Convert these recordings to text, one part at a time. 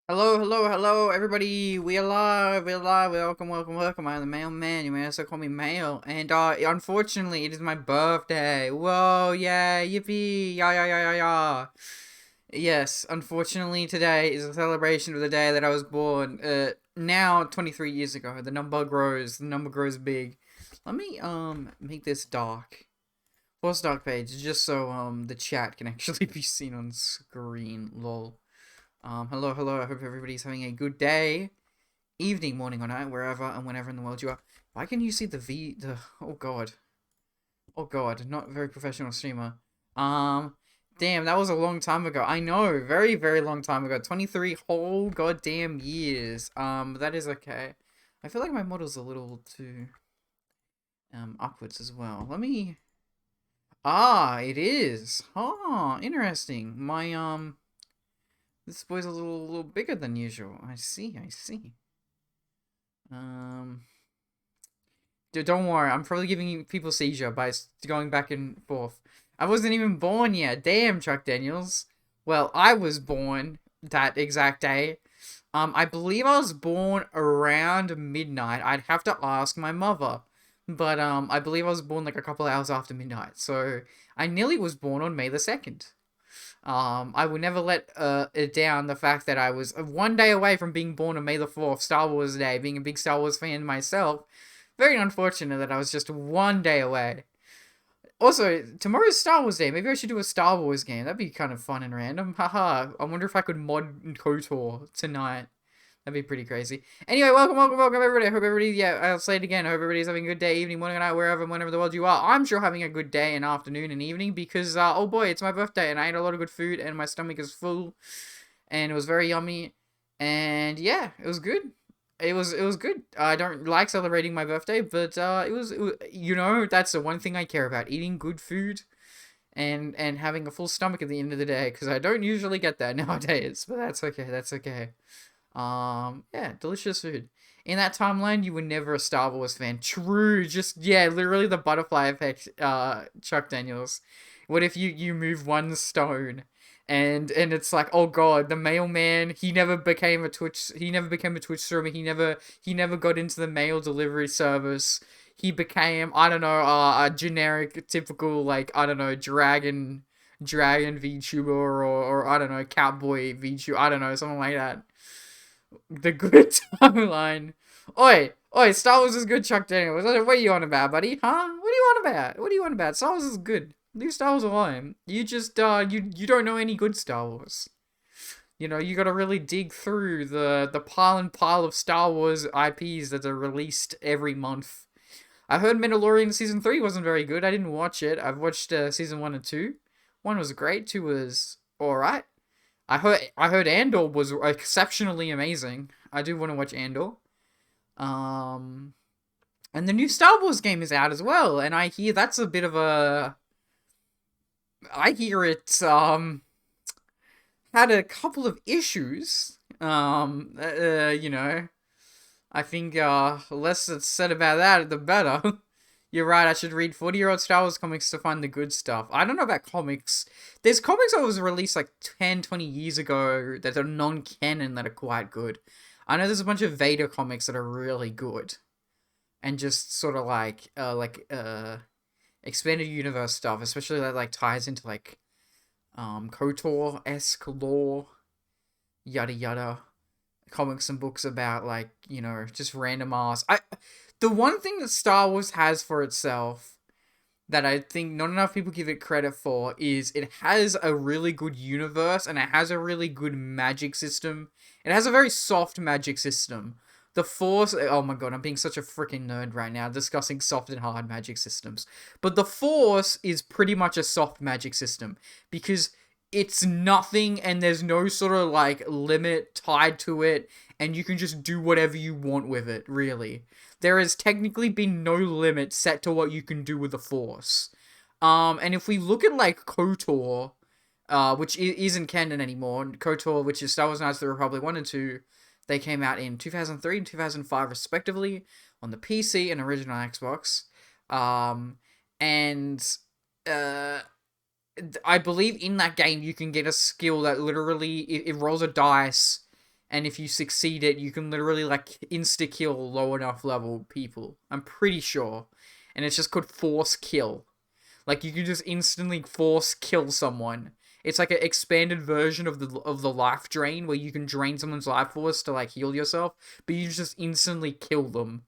Hello, hello, hello, everybody. We alive, we alive. Welcome, welcome, welcome. I'm the mailman. You may also call me Mail. And unfortunately, it is my birthday. Whoa, yeah, yippee, yeah, yeah, yeah, yeah, yeah. Yes, unfortunately, today is a celebration of the day that I was born. Now 23 years ago. The number grows big. Let me make this dark. Force dark page, just so the chat can actually be seen on screen. Lol. Hello, hello. I hope everybody's having a good day, evening, morning, or night, wherever and whenever in the world you are. Why can you see oh god. Oh god, not very professional streamer. Um, damn, that was a long time ago. I know, very, very long time ago. 23 whole goddamn years. But that is okay. I feel like my model's a little too, upwards as well. Let me... Ah, it is. Oh, interesting. This boy's a little bigger than usual. I see, I see. Um, don't worry. I'm probably giving people seizure by going back and forth. I wasn't even born yet. Damn, Chuck Daniels. Well, I was born that exact day. I believe I was born around midnight. I'd have to ask my mother, but I believe I was born like a couple hours after midnight. So I nearly was born on May 2nd. I will never let it down the fact that I was one day away from being born on May 4th, Star Wars Day, being a big Star Wars fan myself. Very unfortunate that I was just one day away. Also, tomorrow's Star Wars Day. Maybe I should do a Star Wars game. That'd be kind of fun and random. Haha. I wonder if I could mod KOTOR tonight. That'd be pretty crazy. Anyway, welcome, welcome, welcome, everybody. I hope everybody, yeah, I'll say it again. I hope everybody's having a good day, evening, morning, night, wherever, whenever the world you are. I'm sure having a good day and afternoon and evening because, oh boy, it's my birthday and I ate a lot of good food and my stomach is full and it was very yummy. And yeah, it was good. It was good. I don't like celebrating my birthday, but that's the one thing I care about: eating good food and having a full stomach at the end of the day. Because I don't usually get that nowadays, but that's okay. That's okay. Yeah, delicious food. In that timeline, you were never a Star Wars fan. True, just yeah, literally the butterfly effect. Chuck Daniels. What if you move one stone, and it's like, oh god, the mailman. He never became a Twitch streamer. He never got into the mail delivery service. He became, I don't know, a generic, typical, like, I don't know, dragon VTuber, or I don't know, cowboy VTuber. I don't know, something like that. The good timeline. Oi, oi, Star Wars is good, Chuck Daniels. What are you on about, buddy? Huh? What are you on about? What are you on about? Star Wars is good. Leave Star Wars alone. You just you don't know any good Star Wars. You know, you gotta really dig through the pile and pile of Star Wars IPs that are released every month. I heard Mandalorian season 3 wasn't very good. I didn't watch it. I've watched season 1 and 2. 1 was great, 2 was alright. I heard Andor was exceptionally amazing. I do want to watch Andor. Um, and the new Star Wars game is out as well, and I hear that's a bit of a. I hear it had a couple of issues. I think less that's said about that, the better. You're right, I should read 40-year-old Star Wars comics to find the good stuff. I don't know about comics. There's comics that was released like 10, 20 years ago that are non-canon that are quite good. I know there's a bunch of Vader comics that are really good. And just sort of like expanded universe stuff, especially that like ties into like KOTOR-esque lore, yada yada. Comics and books about like, just random ass. The one thing that Star Wars has for itself that I think not enough people give it credit for is it has a really good universe and it has a really good magic system. It has a very soft magic system. The Force, oh my god, I'm being such a freaking nerd right now discussing soft and hard magic systems. But the Force is pretty much a soft magic system because it's nothing and there's no sort of like limit tied to it and you can just do whatever you want with it, really. There has technically been no limit set to what you can do with the Force. And if we look at like KOTOR, which isn't canon anymore, KOTOR, which is Star Wars Knights of the Republic 1 and 2, they came out in 2003 and 2005 respectively on the PC and original Xbox. And uh, I believe in that game you can get a skill that literally it rolls a dice and if you succeed it, you can literally like insta kill low enough level people. I'm pretty sure, and it's just called force kill. Like you can just instantly force kill someone. It's like an expanded version of the life drain where you can drain someone's life force to like heal yourself, but you just instantly kill them.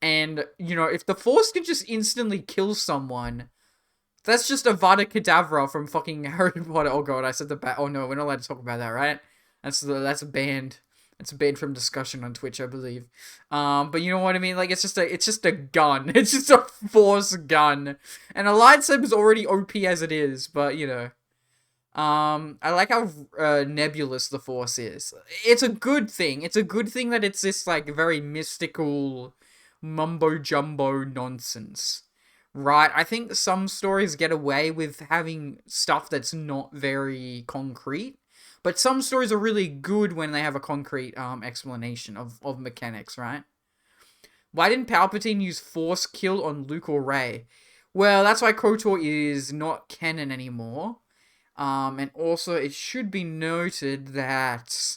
And you know, if the force can just instantly kill someone, that's just Avada Kedavra from fucking Harry Potter. Oh god, I said the oh no, we're not allowed to talk about that, right? That's banned. It's banned from discussion on Twitch, I believe. But you know what I mean? Like it's just a gun. It's just a force gun, and a lightsaber's already OP as it is. But you know, I like how nebulous the force is. It's a good thing. It's a good thing that it's this like very mystical mumbo jumbo nonsense. Right, I think some stories get away with having stuff that's not very concrete, but some stories are really good when they have a concrete explanation of mechanics, right? Why didn't Palpatine use Force Kill on Luke or Rey? Well, that's why KOTOR is not canon anymore. And also it should be noted that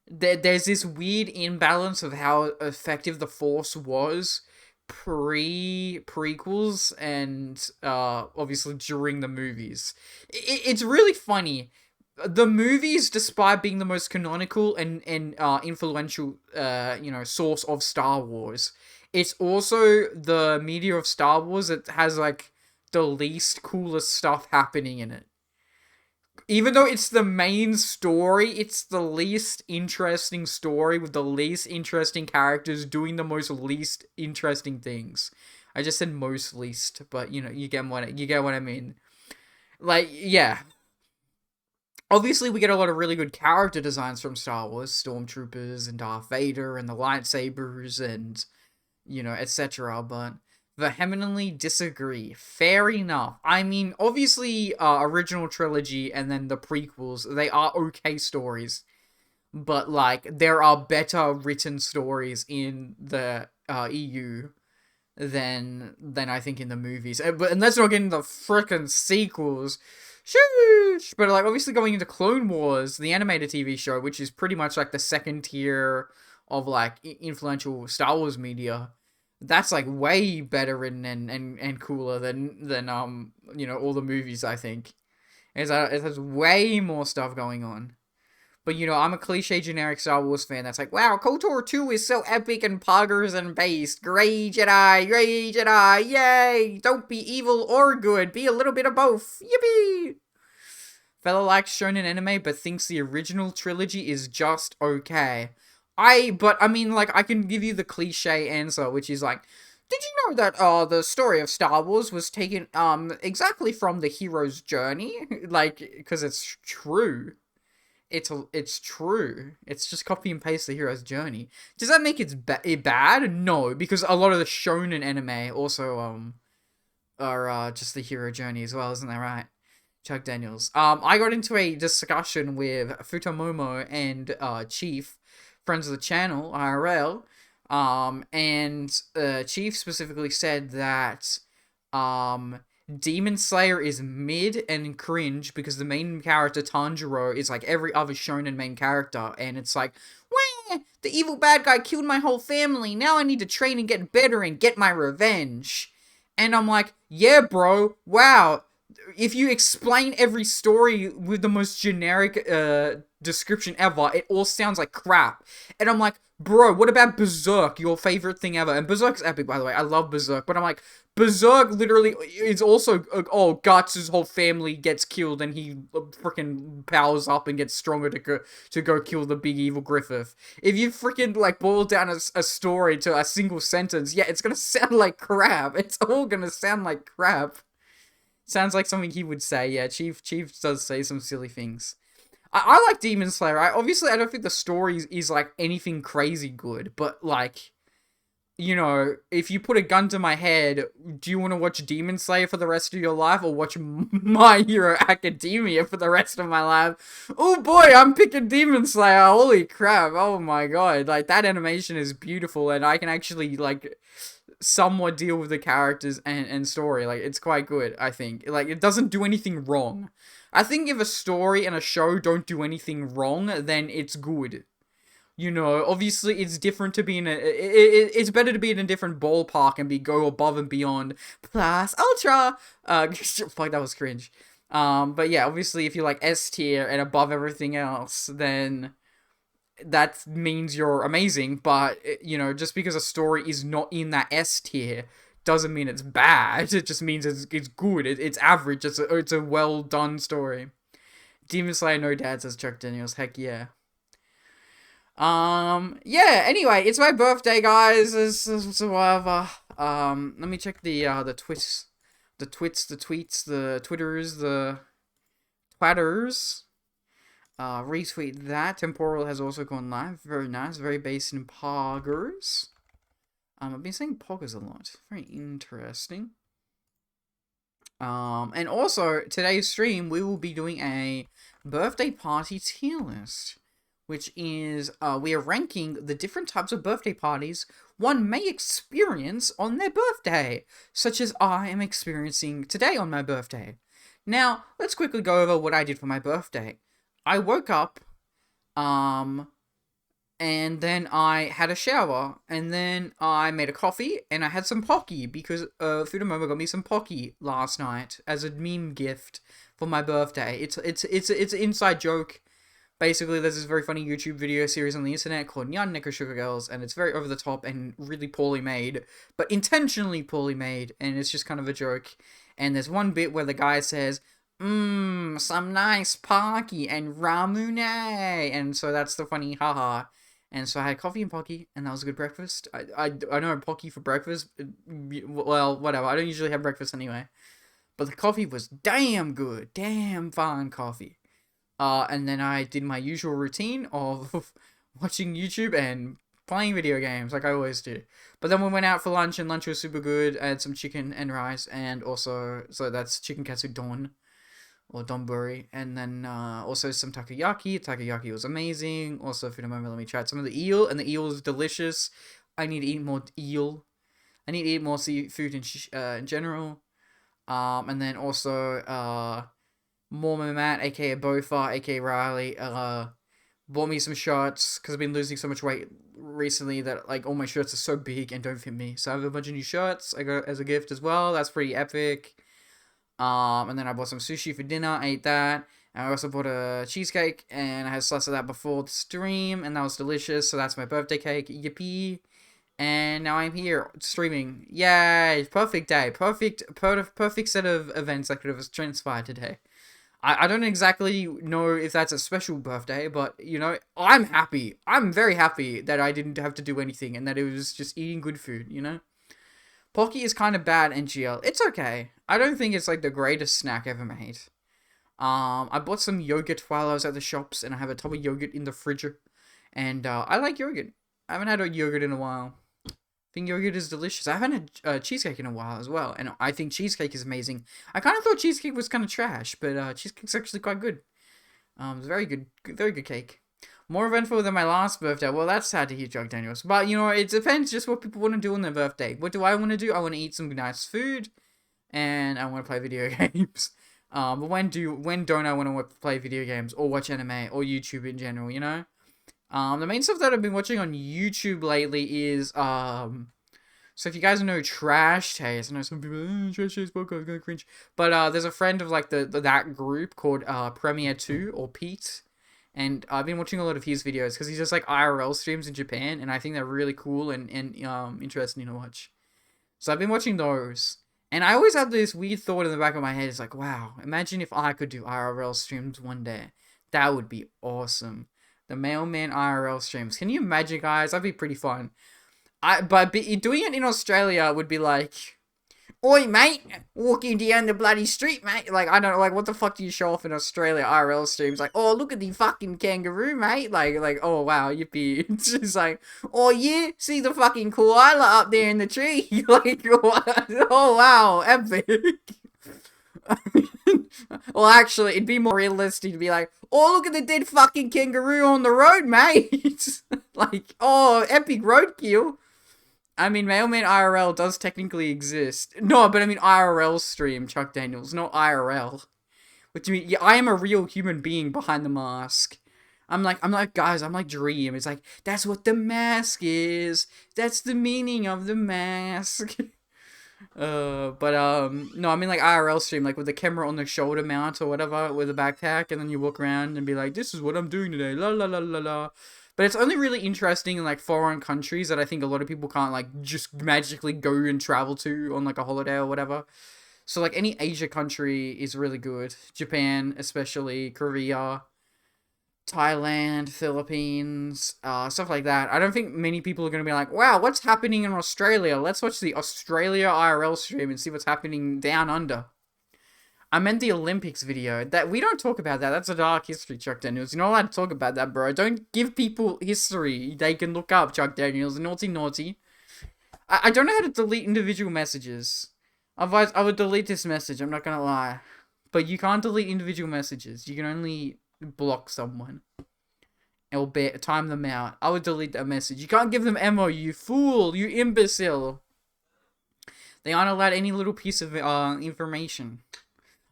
there's this weird imbalance of how effective the Force was prequels and obviously during the movies. It's really funny. The movies, despite being the most canonical and influential source of Star Wars, it's also the media of Star Wars that has like the least coolest stuff happening in it. Even though it's the main story, it's the least interesting story with the least interesting characters doing the most least interesting things. I just said most least, but you know, you get what I mean. Like, yeah. Obviously, we get a lot of really good character designs from Star Wars, stormtroopers and Darth Vader and the lightsabers and you know, etc. But vehemently disagree. Fair enough. I mean, obviously, original trilogy and then the prequels, they are okay stories. But, like, there are better written stories in the EU than I think in the movies. And let's not get into the frickin' sequels. Sheesh! But, like, obviously going into Clone Wars, the animated TV show, which is pretty much, like, the second tier of, like, influential Star Wars media, that's like way better written and cooler than all the movies. I think it has way more stuff going on. But you know, I'm a cliche generic Star Wars fan that's like, wow, KOTOR 2 is so epic and poggers and based. Grey Jedi, yay! Don't be evil or good, be a little bit of both. Yippee! Fella likes shonen anime but thinks the original trilogy is just okay. I mean, like, I can give you the cliche answer, which is like, did you know that, the story of Star Wars was taken, exactly from the hero's journey? Like, because it's true. It's true. It's just copy and paste the hero's journey. Does that make it bad? No, because a lot of the shonen anime also, are, just the hero journey as well, isn't that right? Chuck Daniels. I got into a discussion with Futamomo and, Chief, friends of the channel, IRL, and Chief specifically said that Demon Slayer is mid and cringe because the main character Tanjiro is like every other shonen main character, and it's like, wah, the evil bad guy killed my whole family, now I need to train and get better and get my revenge. And I'm like, yeah bro, wow, if you explain every story with the most generic description ever, it all sounds like crap. And I'm like, bro, what about Berserk, your favorite thing ever? And Berserk's epic, by the way. I love Berserk, but I'm like, Berserk literally is also, oh, Guts' whole family gets killed and he freaking powers up and gets stronger to go kill the big evil Griffith. If you freaking, like, boil down a story to a single sentence, yeah, it's gonna sound like crap. It's all gonna sound like crap. Sounds like something he would say. Yeah, Chief does say some silly things. I like Demon Slayer. Obviously, I don't think the story is like anything crazy good, but like, you know, if you put a gun to my head, do you want to watch Demon Slayer for the rest of your life or watch My Hero Academia for the rest of my life? Oh boy, I'm picking Demon Slayer. Holy crap. Oh my god. Like, that animation is beautiful and I can actually, like, somewhat deal with the characters and story. Like, it's quite good, I think. Like, it doesn't do anything wrong. I think if a story and a show don't do anything wrong, then it's good. You know, obviously it's different to be in it's better to be in a different ballpark and go above and beyond plus ultra. Fuck, that was cringe. But yeah, obviously if you're like S tier and above everything else, then that means you're amazing. But you know, just because a story is not in that S tier doesn't mean it's bad. It just means it's good. It's average. It's a well done story. Demon Slayer No Dad, says Chuck Daniels. Heck yeah. Yeah, anyway, it's my birthday, guys. It's whatever. Let me check the tweets, the twitters, the twatters. Retweet that. Temporal has also gone live. Very nice. Very based in poggers. I've been saying poggers a lot. Very interesting. And also, today's stream, we will be doing a birthday party tier list, which is, we are ranking the different types of birthday parties one may experience on their birthday, such as I am experiencing today on my birthday. Now, let's quickly go over what I did for my birthday. I woke up, and then I had a shower, and then I made a coffee, and I had some Pocky, because Fudomomo got me some Pocky last night as a meme gift for my birthday. It's an inside joke. Basically, there's this very funny YouTube video series on the internet called Nyan Neko Sugar Girls, and it's very over the top and really poorly made, but intentionally poorly made, and it's just kind of a joke. And there's one bit where the guy says, some nice Pocky and Ramune, and so that's the funny haha. And so I had coffee and Pocky, and that was a good breakfast. I know Pocky for breakfast, well, whatever, I don't usually have breakfast anyway. But the coffee was damn good, damn fine coffee. And then I did my usual routine of watching YouTube and playing video games, like I always do. But then we went out for lunch, and lunch was super good. I had some chicken and rice, and also, so that's chicken katsu don, or donburi, and then also some takoyaki. Takoyaki was amazing. Also, for the moment, let me try some of the eel, and the eel is delicious. I need to eat more eel. I need to eat more seafood in general. And then also, Mormon Matt, aka Bofa, aka Riley, bought me some shirts, because I've been losing so much weight recently that, like, all my shirts are so big and don't fit me. So I have a bunch of new shirts I got as a gift as well. That's pretty epic. And then I bought some sushi for dinner, ate that. And I also bought a cheesecake, and I had a slice of that before the stream, and that was delicious. So that's my birthday cake, yippee. And now I'm here, streaming. Yay, perfect day. Perfect set of events that could have transpired today. I don't exactly know if that's a special birthday, but, you know, I'm happy. I'm very happy that I didn't have to do anything and that it was just eating good food, you know? Pocky is kind of bad, NGL. It's okay. I don't think it's, like, the greatest snack ever made. I bought some yogurt while I was at the shops, and I have a tub of yogurt in the fridge. And, I like yogurt. I haven't had a yogurt in a while. I think yogurt is delicious. I haven't had cheesecake in a while as well, and I think cheesecake is amazing. I kind of thought cheesecake was kind of trash, but cheesecake's actually quite good. It's very good cake. More eventful than my last birthday. Well, that's sad to hear, Chuck Daniels. But, you know, it depends just what people want to do on their birthday. What do I want to do? I want to eat some nice food, and I want to play video games. But when don't I want to play video games, or watch anime, or YouTube in general, you know? The main stuff that I've been watching on YouTube lately is, so if you guys know Trash Taste, I know some people, Trash Taste podcast, gonna cringe, but, there's a friend of, like, that group called, Premiere 2, or Pete, and I've been watching a lot of his videos, because he does, like, IRL streams in Japan, and I think they're really cool and interesting to watch. So I've been watching those, and I always have this weird thought in the back of my head, it's like, wow, imagine if I could do IRL streams one day. That would be awesome. The Mailman IRL streams. Can you imagine, guys? That'd be pretty fun. But doing it in Australia would be like, oi, mate, walking down the bloody street, mate. Like, I don't know, like, what the fuck do you show off in Australia IRL streams? Like, oh, look at the fucking kangaroo, mate. Like, oh, wow, yippee. It's just like, oh, yeah, see the fucking koala up there in the tree. Like, oh, wow, epic. Well, actually, it'd be more realistic to be like, oh, look at the dead fucking kangaroo on the road, mate. Like, oh, epic roadkill. I mean, Mailman IRL does technically exist. No, but I mean IRL stream, Chuck Daniels, not IRL. What do you mean? Yeah, I am a real human being behind the mask. Guys, I'm like Dream. It's like, that's what the mask is. That's the meaning of the mask. No, I mean like IRL stream, like with the camera on the shoulder mount or whatever, with a backpack, and then you walk around and be like, this is what I'm doing today, la la la la la. But it's only really interesting in like foreign countries that I think a lot of people can't like just magically go and travel to on like a holiday or whatever. So like any Asia country is really good. Japan, especially, Korea, Thailand, Philippines, stuff like that. I don't think many people are going to be like, wow, what's happening in Australia? Let's watch the Australia IRL stream and see what's happening down under. I meant the Olympics video. That we don't talk about that. That's a dark history, Chuck Daniels. You're not allowed to talk about that, bro. Don't give people history they can look up, Chuck Daniels. Naughty, naughty. I don't know how to delete individual messages. Otherwise, I would delete this message. I'm not gonna lie. But you can't delete individual messages. You can only block someone. Or time them out. I would delete that message. You can't give them ammo, you fool, you imbecile. They aren't allowed any little piece of information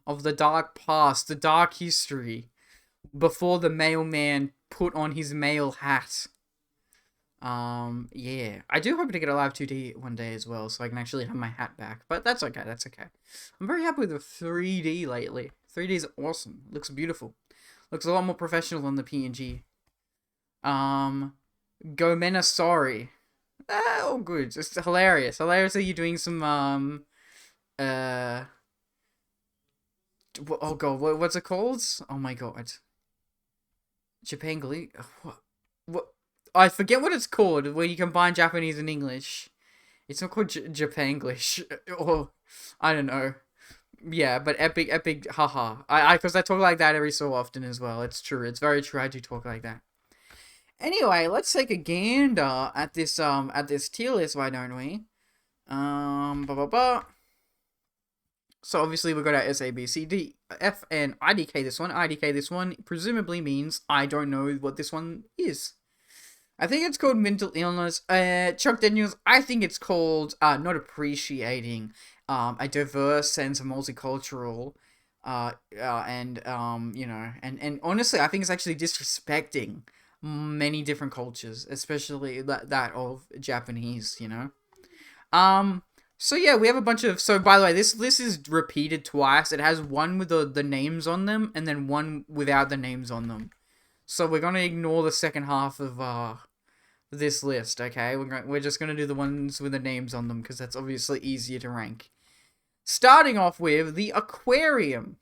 of the dark past, the dark history, before the mailman put on his mail hat. Yeah. I do hope to get a live 2D one day as well, so I can actually have my hat back. But that's okay, that's okay. I'm very happy with the 3D lately. 3D is awesome. Looks beautiful. Looks a lot more professional than the PNG. Gomena sorry. Oh, good. It's hilarious. Hilarious that you're doing some, oh god, what's it called? Oh my god. Japanese? What? I forget what it's called, where you combine Japanese and English. It's not called Japanglish. Or, I don't know. Yeah, but epic, haha. Because I talk like that every so often as well. It's true. It's very true. I do talk like that. Anyway, let's take a gander at this tier list, why don't we? So obviously we got our S, A, B, C, D, F, and IDK this one. IDK this one presumably means I don't know what this one is. I think it's called mental illness. Chuck Daniels, I think it's called not appreciating a diverse sense of multicultural and honestly I think it's actually disrespecting many different cultures, especially that of Japanese, you know. So yeah, we have a bunch of, so by the way, this list is repeated twice. It has one with the names on them and then one without the names on them. So we're gonna ignore the second half of this list, okay? We're just gonna do the ones with the names on them because that's obviously easier to rank. Starting off with the aquarium.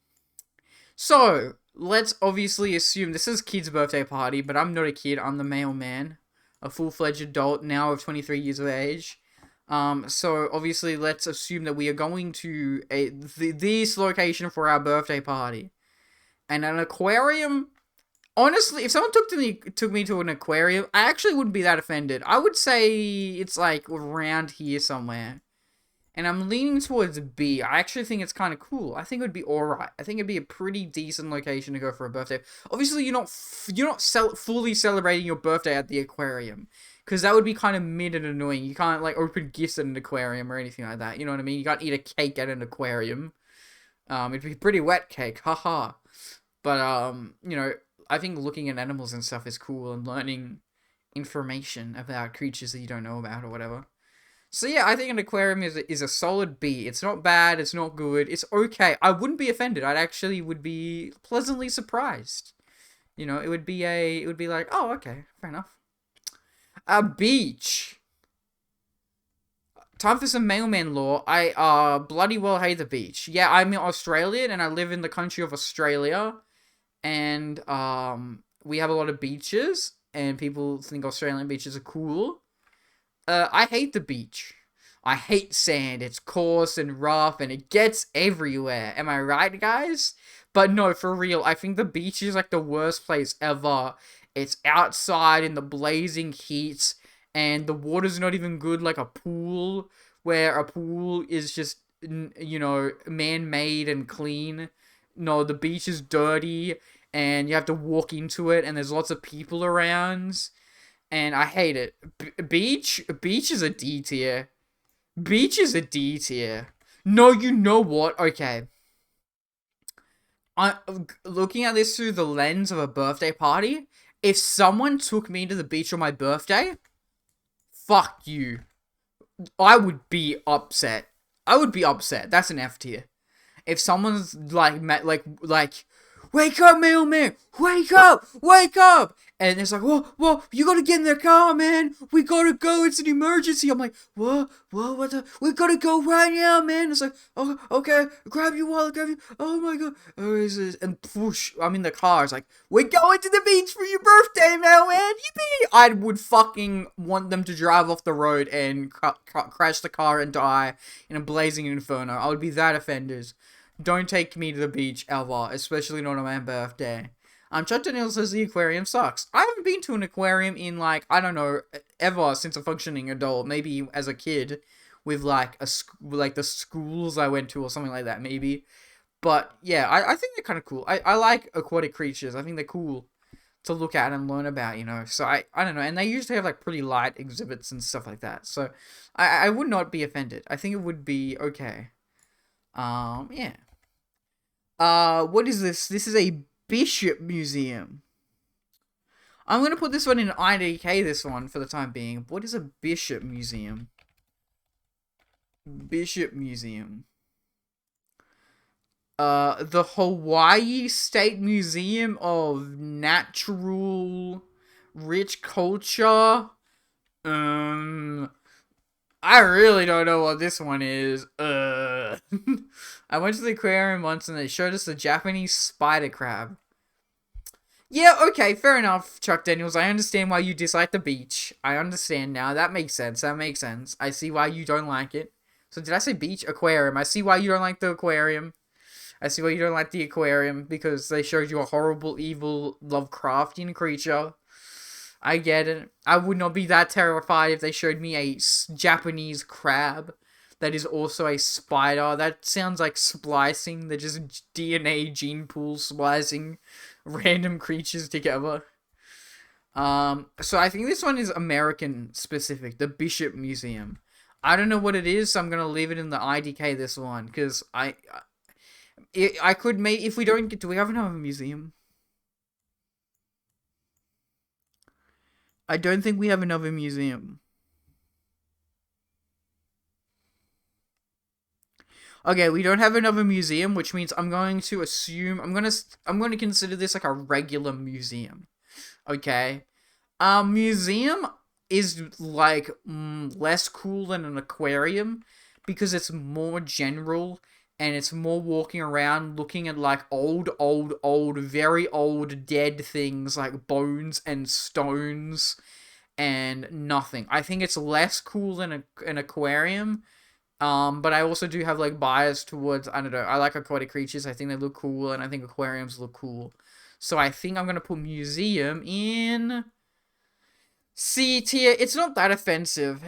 So let's obviously assume this is kid's birthday party, but I'm not a kid. I'm the mailman, a full-fledged adult now of 23 years of age. So obviously let's assume that we are going to this location for our birthday party, and an aquarium. Honestly, if someone took me to an aquarium, I actually wouldn't be that offended. I would say it's like around here somewhere. And I'm leaning towards B. I actually think it's kind of cool. I think it would be alright. I think it'd be a pretty decent location to go for a birthday. Obviously, you're not fully celebrating your birthday at the aquarium, because that would be kind of mid and annoying. You can't like open gifts at an aquarium or anything like that. You know what I mean? You can't eat a cake at an aquarium. It'd be pretty wet cake, haha. But you know, I think looking at animals and stuff is cool, and learning information about creatures that you don't know about or whatever. So yeah, I think an aquarium is a solid B. It's not bad, it's not good, it's okay. I wouldn't be offended. I actually would be pleasantly surprised. You know, it would be like, oh, okay, fair enough. A beach. Time for some mailman lore. I bloody well hate the beach. Yeah, I'm Australian and I live in the country of Australia, and we have a lot of beaches, and people think Australian beaches are cool. I hate the beach. I hate sand. It's coarse and rough and it gets everywhere. Am I right, guys? But no, for real, I think the beach is like the worst place ever. It's outside in the blazing heat, and the water's not even good like a pool, where a pool is just, you know, man-made and clean. No, the beach is dirty, and you have to walk into it, and there's lots of people around. And I hate it. Beach is a D tier. Beach is a D tier. No, you know what? Okay. I looking at this through the lens of a birthday party. If someone took me to the beach on my birthday, fuck you. I would be upset. I would be upset. That's an F tier. If someone's like, wake up, mailman! Wake up! And it's like, whoa, you gotta get in the car, man! We gotta go, it's an emergency! I'm like, what we gotta go right now, man! It's like, oh, okay, grab your wallet, oh my god, and whoosh, I'm in the car, it's like, we're going to the beach for your birthday, mailman! Yippee! I would fucking want them to drive off the road and crash the car and die in a blazing inferno. I would be that offended. Don't take me to the beach ever, especially not on my birthday. Chuck Daniels says the aquarium sucks. I haven't been to an aquarium in, like, I don't know, ever since a functioning adult. Maybe as a kid with, like, the schools I went to or something like that, maybe. But, yeah, I think they're kind of cool. I like aquatic creatures. I think they're cool to look at and learn about, you know. So, I don't know. And they usually have, like, pretty light exhibits and stuff like that. So, I would not be offended. I think it would be okay. Yeah. What is this? This is a Bishop Museum. I'm gonna put this one in IDK, this one, for the time being. What is a Bishop Museum? Bishop Museum. The Hawaii State Museum of Natural Rich Culture. I really don't know what this one is. I went to the aquarium once and they showed us a Japanese spider crab. Yeah, okay, fair enough, Chuck Daniels. I understand why you dislike the beach. I understand now. That makes sense. I see why you don't like it. So did I say beach? Aquarium. I see why you don't like the aquarium. I see why you don't like the aquarium, because they showed you a horrible, evil, Lovecraftian creature. I get it. I would not be that terrified if they showed me a Japanese crab that is also a spider. That sounds like splicing. They're just DNA gene pool splicing random creatures together. So I think this one is American specific. The Bishop Museum. I don't know what it is, so I'm gonna leave it in the IDK, this one, because I could make, if we don't get, do we have another museum? I don't think we have another museum. Okay, we don't have another museum, which means I'm going to assume, I'm going to consider this like a regular museum. Okay? Museum is like less cool than an aquarium because it's more general and it's more walking around looking at like old, very old dead things like bones and stones and nothing. I think it's less cool than an aquarium. But I also do have like bias towards, I don't know, I like aquatic creatures. I think they look cool and I think aquariums look cool. So I think I'm going to put museum in C tier. It's not that offensive.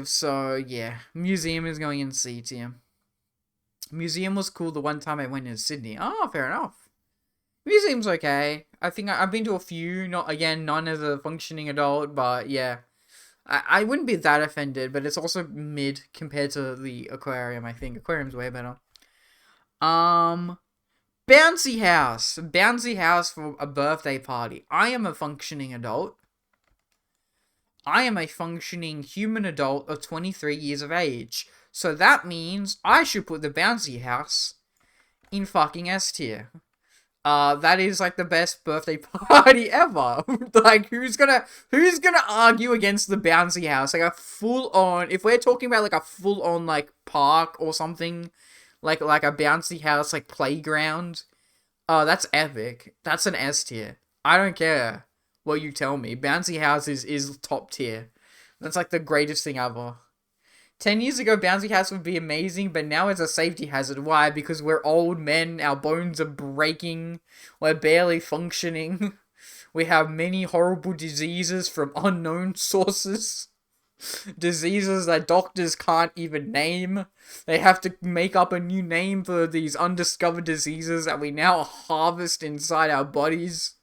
So yeah, museum is going in C tier. Museum was cool the one time I went in Sydney. Oh, fair enough. Museum's okay. I think I've been to a few. Not, again, none as a functioning adult, but yeah. I wouldn't be that offended, but it's also mid compared to the aquarium, I think. Aquarium's way better. Bouncy house. Bouncy house for a birthday party. I am a functioning adult. I am a functioning human adult of 23 years of age. So that means I should put the bouncy house in fucking S tier. That is like the best birthday party ever. Like, who's gonna argue against the bouncy house? Like a full on, if we're talking about like a full on like park or something, like a bouncy house, like playground. That's epic. That's an S tier. I don't care what you tell me. Bouncy house is top tier. That's like the greatest thing ever. 10 years ago, bouncy house would be amazing, but now it's a safety hazard. Why? Because we're old men, our bones are breaking, we're barely functioning, we have many horrible diseases from unknown sources, diseases that doctors can't even name. They have to make up a new name for these undiscovered diseases that we now harvest inside our bodies.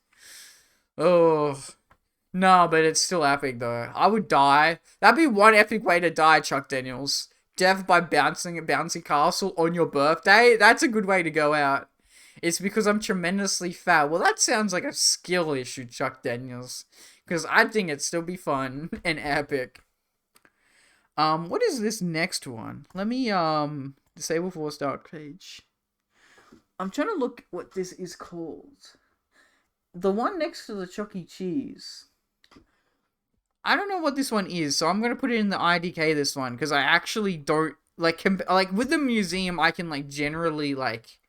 Oh... No, but it's still epic, though. I would die. That'd be one epic way to die, Chuck Daniels. Death by bouncing a bouncy castle on your birthday? That's a good way to go out. It's because I'm tremendously fat. Well, that sounds like a skill issue, Chuck Daniels. Because I think it'd still be fun and epic. What is this next one? Let me, disable force start page. I'm trying to look what this is called. The one next to the Chuck E. Cheese. I don't know what this one is, so I'm gonna put it in the IDK this one, because I actually don't, like, like, with the museum, I can, like, generally, like,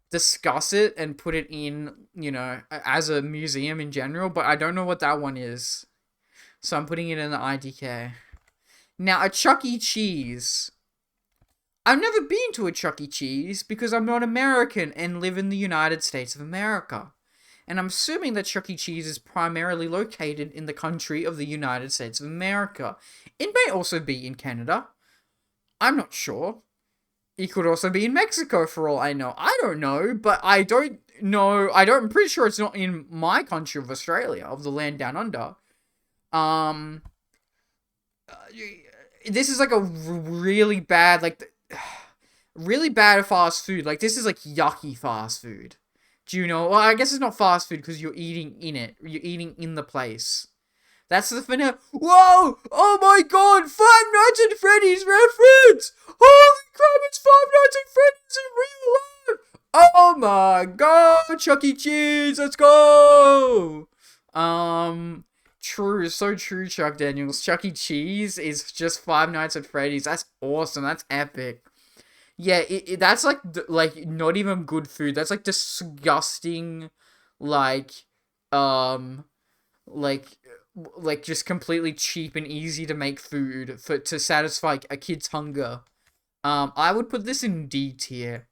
discuss it and put it in, you know, as a museum in general, but I don't know what that one is. So I'm putting it in the IDK. Now, a Chuck E. Cheese. I've never been to a Chuck E. Cheese because I'm not American and live in the United States of America. And I'm assuming that Chuck E. Cheese is primarily located in the country of the United States of America. It may also be in Canada. I'm not sure. It could also be in Mexico for all I know. I don't know, but I don't know. I'm pretty sure it's not in my country of Australia, of the land down under. This is like a really bad, like, really bad fast food. Like, this is like yucky fast food. Do you know? Well, I guess it's not fast food because you're eating in it. You're eating in the place. That's the finale. Whoa! Oh my god! Five Nights at Freddy's reference! Holy crap! It's Five Nights at Freddy's in real life! Oh my god! Chuck E. Cheese! Let's go! True. So true, Chuck Daniels. Chuck E. Cheese is just Five Nights at Freddy's. That's awesome. That's epic. Yeah, that's like not even good food. That's like disgusting, like, like just completely cheap and easy to make food to satisfy a kid's hunger. I would put this in D tier.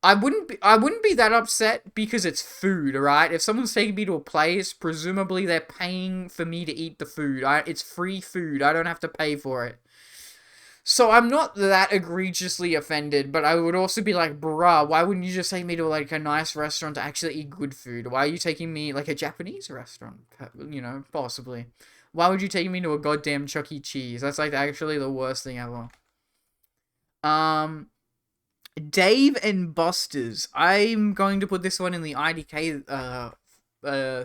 I wouldn't be that upset because it's food, alright? If someone's taking me to a place, presumably they're paying for me to eat the food. It's free food. I don't have to pay for it. So I'm not that egregiously offended, but I would also be like, bruh, why wouldn't you just take me to, like, a nice restaurant to actually eat good food? Why are you taking me, like, a Japanese restaurant? You know, possibly. Why would you take me to a goddamn Chuck E. Cheese? That's, like, actually the worst thing ever. Dave and Buster's. I'm going to put this one in the IDK,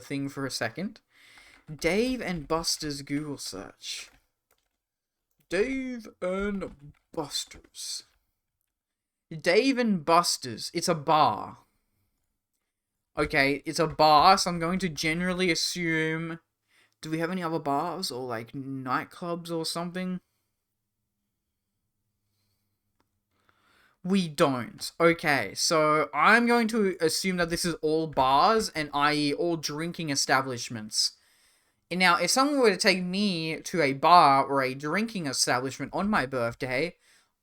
thing for a second. Dave and Buster's Google search. Dave and Buster's. Dave and Buster's. It's a bar. Okay, it's a bar, so I'm going to generally assume... Do we have any other bars or, like, nightclubs or something? We don't. Okay, so I'm going to assume that this is all bars, and i.e. all drinking establishments. Now, if someone were to take me to a bar or a drinking establishment on my birthday,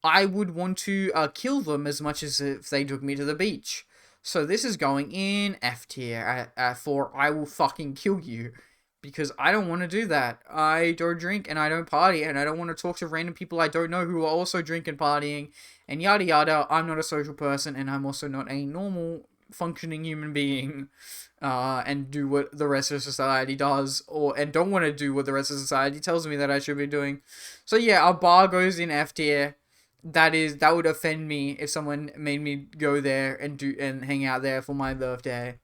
I would want to kill them as much as if they took me to the beach. So this is going in F tier for I will fucking kill you. Because I don't want to do that. I don't drink and I don't party and I don't want to talk to random people I don't know who are also drinking and partying and yada yada. I'm not a social person and I'm also not a normal functioning human being. And do what the rest of society does, and don't want to do what the rest of society tells me that I should be doing. So yeah, a bar goes in F tier. That would offend me if someone made me go there and hang out there for my birthday.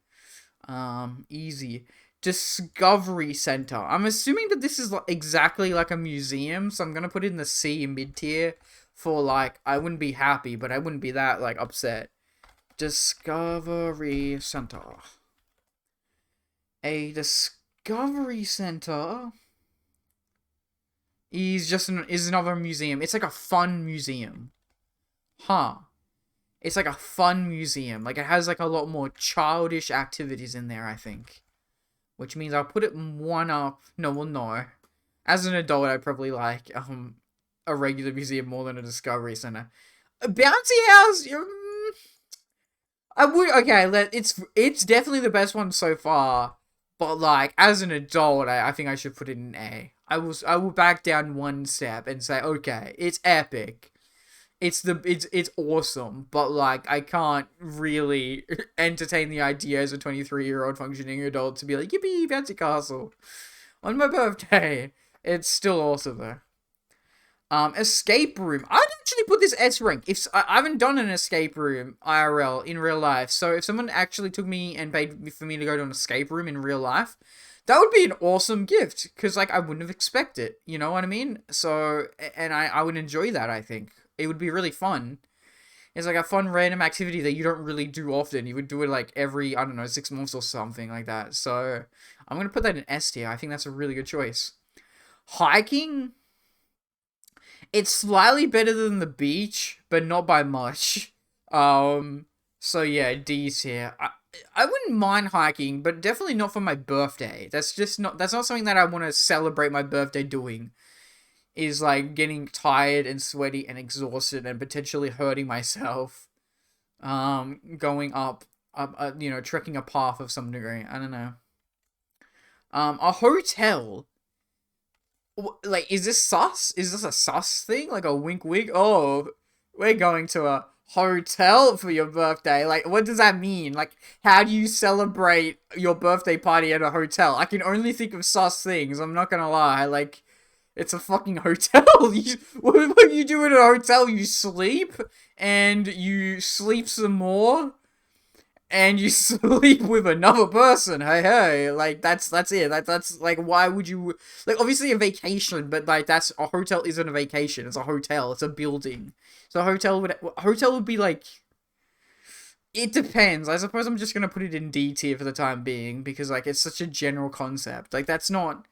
Easy. Discovery Center. I'm assuming that this is exactly like a museum, so I'm gonna put it in the C mid tier for, like, I wouldn't be happy, but I wouldn't be that, like, upset. Discovery Center. A Discovery Center is another museum. It's like a fun museum. Huh. It's like a fun museum. Like, it has, like, a lot more childish activities in there, I think. Which means I'll put it one up. No, well, no. As an adult, I probably like, a regular museum more than a Discovery Center. A bouncy house? I would, okay, it's definitely the best one so far. But, like, as an adult, I think I should put it in A. I will back down one step and say, okay, it's epic. It's awesome, but, like, I can't really entertain the idea as a 23-year-old functioning adult to be like, yippee, bouncy castle. On my birthday. It's still awesome, though. Escape room. I actually put this S rank. I haven't done an escape room IRL in real life, so if someone actually took me and paid for me to go to an escape room in real life, that would be an awesome gift, because, like, I wouldn't have expected it, you know what I mean? So, and I would enjoy that, I think. It would be really fun. It's like a fun random activity that you don't really do often. You would do it, like, every, I don't know, 6 months or something like that. So, I'm going to put that in S tier. I think that's a really good choice. Hiking, it's slightly better than the beach, but not by much. So yeah, D tier. I wouldn't mind hiking, but definitely not for my birthday. That's not something that I want to celebrate my birthday doing. Is like getting tired and sweaty and exhausted and potentially hurting myself. Going up, trekking a path of some degree. I don't know. A hotel. Like, is this sus? Is this a sus thing? Like a wink wink? Oh, we're going to a hotel for your birthday. Like, what does that mean? Like, how do you celebrate your birthday party at a hotel? I can only think of sus things. I'm not gonna lie. Like, it's a fucking hotel. What you do at a hotel? You sleep, and you sleep some more, and you sleep with another person. Hey, like, that's it. That's like, why would you, like, obviously a vacation, but like, that's, a hotel isn't a vacation. It's a hotel. It's a building. So a hotel would be like, it depends. I suppose I'm just gonna put it in D tier for the time being, because, like, it's such a general concept. Like, that's not.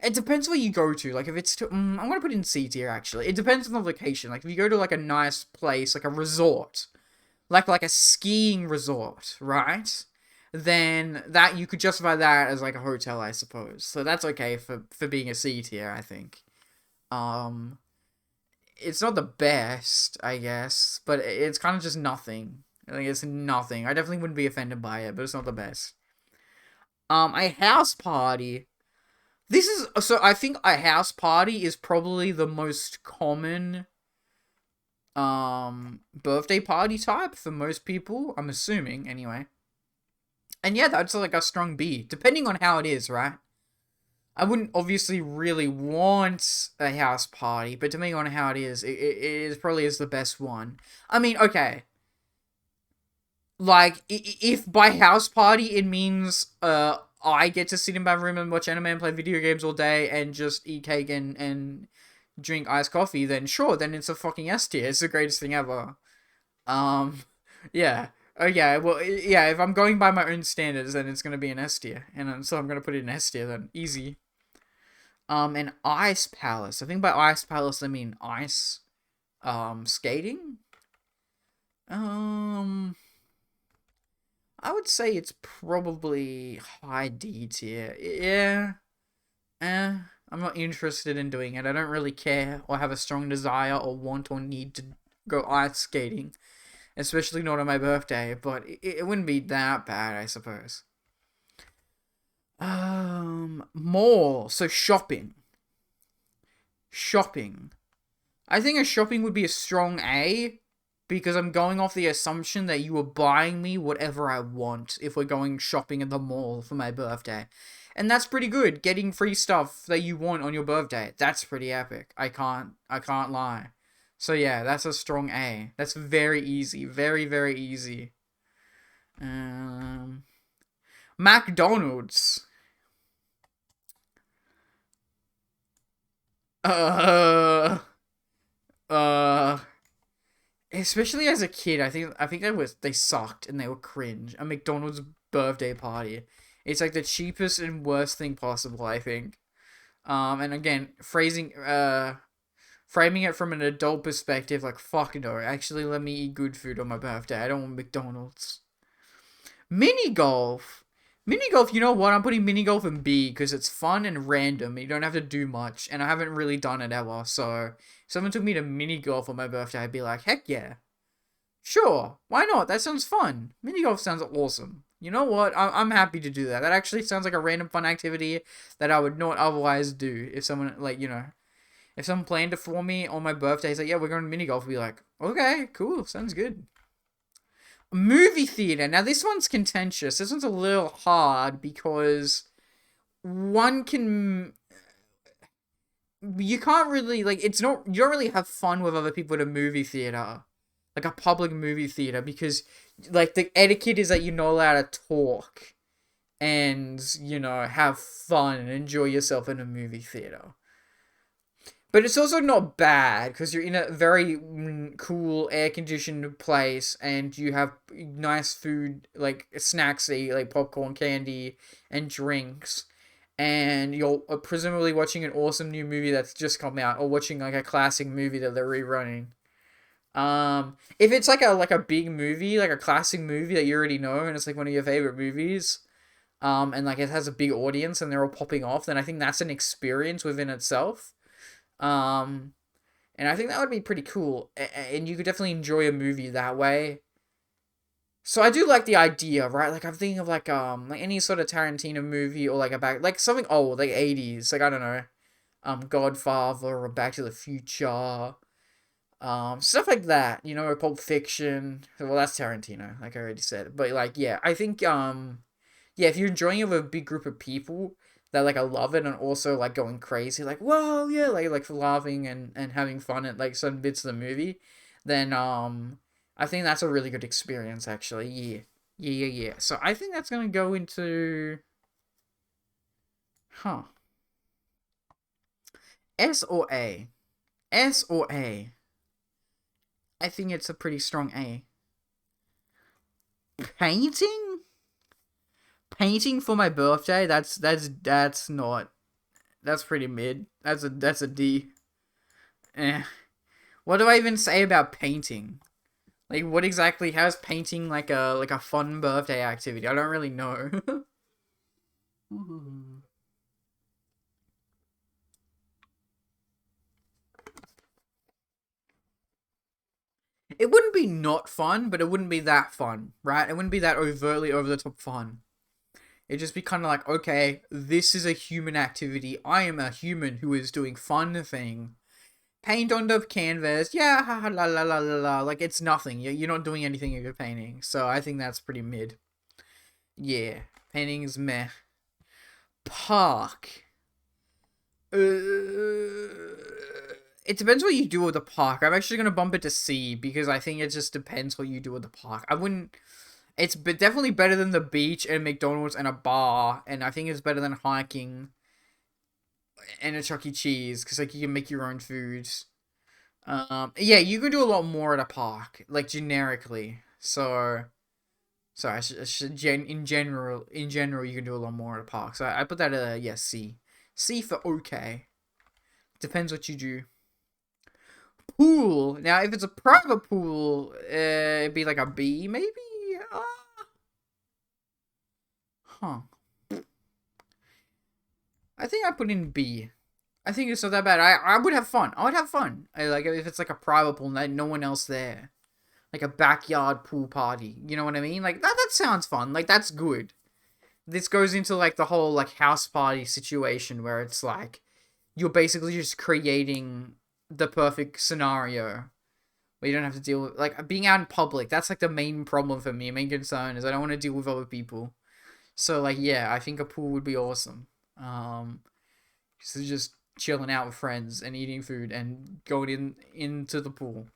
It depends where you go to. Like, if it's I'm gonna put it in C tier, actually. It depends on the location. Like, if you go to, like, a nice place, like a resort, like a skiing resort, right? Then that, you could justify that as like a hotel, I suppose. So that's okay for being a C tier, I think. Um, it's not the best, I guess, but it's kind of just nothing. I think it's nothing. I definitely wouldn't be offended by it, but it's not the best. A house party. This is, so I think a house party is probably the most common birthday party type for most people, I'm assuming, anyway. And yeah, that's like a strong B, depending on how it is, right? I wouldn't obviously really want a house party, but depending on how it is probably is the best one. I mean, okay, like, if by house party it means I get to sit in my room and watch anime and play video games all day and just eat cake and drink iced coffee, then sure, then it's a fucking S tier. It's the greatest thing ever. Um, yeah. Okay, well, yeah, if I'm going by my own standards, then it's gonna be an S tier. And so I'm gonna put it in S tier then. Easy. An ice palace. I think by ice palace I mean ice, skating? Um, I would say it's probably high D tier. Yeah. I'm not interested in doing it. I don't really care or have a strong desire or want or need to go ice skating, especially not on my birthday, but it wouldn't be that bad, I suppose. Mall. So shopping. Shopping. I think a shopping would be a strong A, because I'm going off the assumption that you are buying me whatever I want if we're going shopping at the mall for my birthday. And that's pretty good. Getting free stuff that you want on your birthday. That's pretty epic. I can't lie. So yeah, that's a strong A. That's very easy. Very, very easy. McDonald's. Uh, especially as a kid, I think they sucked and they were cringe. A McDonald's birthday party. It's like the cheapest and worst thing possible, I think. And again, framing it from an adult perspective, like, fuck no. Actually, let me eat good food on my birthday. I don't want McDonald's. Mini golf. Mini golf, you know what? I'm putting mini golf in B because it's fun and random. You don't have to do much, and I haven't really done it ever. So, if someone took me to mini golf on my birthday, I'd be like, heck yeah. Sure, why not? That sounds fun. Mini golf sounds awesome. You know what? I'm happy to do that. That actually sounds like a random fun activity that I would not otherwise do if someone, like, if someone planned it for me on my birthday, it's like, yeah, we're going to mini golf, I'd be like, okay, cool, sounds good. Movie theater. Now, this one's contentious. This one's a little hard because one can. you can't really like it's not you don't really have fun with other people at a movie theater, like a public movie theater, because like the etiquette is that you're not allowed to talk and have fun and enjoy yourself in a movie theater. But it's also not bad because you're in a very cool air conditioned place and you have nice food like snacks that you like popcorn, candy, and drinks. And you're presumably watching an awesome new movie that's just come out, or watching like a classic movie that they're rerunning. If it's like a big movie, like a classic movie that you already know, and it's like one of your favorite movies, and like it has a big audience and they're all popping off, then I think that's an experience within itself. Um, and I think that would be pretty cool, and you could definitely enjoy a movie that way. So I do like the idea, right? Like I'm thinking of like any sort of Tarantino movie or like a back like something old, like 80s, like I don't know, Godfather or Back to the Future, stuff like that, or Pulp Fiction. Well, that's Tarantino, like I already said. But like, yeah, I think yeah, if you're enjoying it with a big group of people that like I love it and also like going crazy, like whoa, yeah, like laughing and having fun at like some bits of the movie, then I think that's a really good experience actually. Yeah. Yeah. So I think that's gonna go into huh. S or A. S or A. I think it's a pretty strong A. Painting? Painting for my birthday? That's not. That's pretty mid. That's a D. Eh. What do I even say about painting? Like, what exactly? How's painting like a fun birthday activity? I don't really know. It wouldn't be not fun, but it wouldn't be that fun, right? It wouldn't be that overtly over the top fun. It'd just be kind of like, okay, this is a human activity. I am a human who is doing fun thing. Paint on the canvas, yeah, ha, ha, la la la la la. Like it's nothing. You're not doing anything if you're painting. So I think that's pretty mid. Yeah, painting is meh. Park. It depends what you do with the park. I'm actually gonna bump it to C because I think it just depends what you do with the park. I wouldn't. It's definitely better than the beach and McDonald's and a bar, and I think it's better than hiking and a Chuck E. Cheese because like you can make your own foods. Yeah, you can do a lot more at a park, like generically. So, sorry, in general, you can do a lot more at a park. So I put that at a yes, C. C for okay. Depends what you do. Pool. Now, if it's a private pool, it'd be like a B, maybe. Uh, huh. I think I put in B. I think it's not that bad. I would have fun. I would have fun. Like if it's like a private pool and no one else there, like a backyard pool party. You know what I mean? Like that sounds fun. Like that's good. This goes into like the whole like house party situation where it's like you're basically just creating the perfect scenario where you don't have to deal with like being out in public. That's like the main problem for me. Main concern is I don't want to deal with other people. So like yeah, I think a pool would be awesome. So just chilling out with friends and eating food and going into the pool.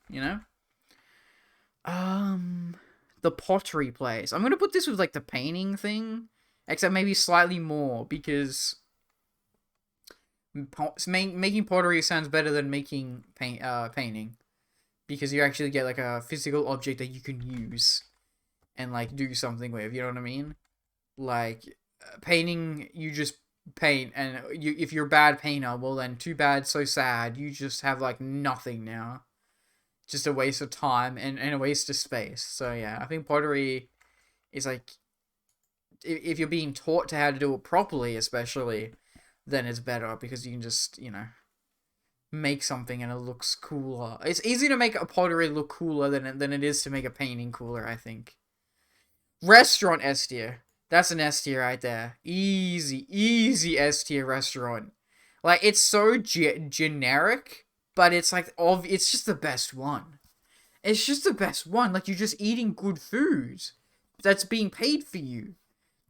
Um, the pottery place. I'm gonna put this with like the painting thing, except maybe slightly more because making pottery sounds better than making painting because you actually get like a physical object that you can use and like do something with. You know what I mean? Like painting, you just paint, and if you're a bad painter, well then too bad, so sad. You just have like nothing now. Just a waste of time and a waste of space. So yeah, I think pottery is like if you're being taught to how to do it properly, especially, then it's better because you can just make something and it looks cooler. It's easy to make a pottery look cooler than it is to make a painting cooler, I think. Restaurant S tier. That's an S tier right there. Easy S tier restaurant. Like it's so generic, but it's like it's just the best one. It's just the best one. Like you're just eating good food that's being paid for you.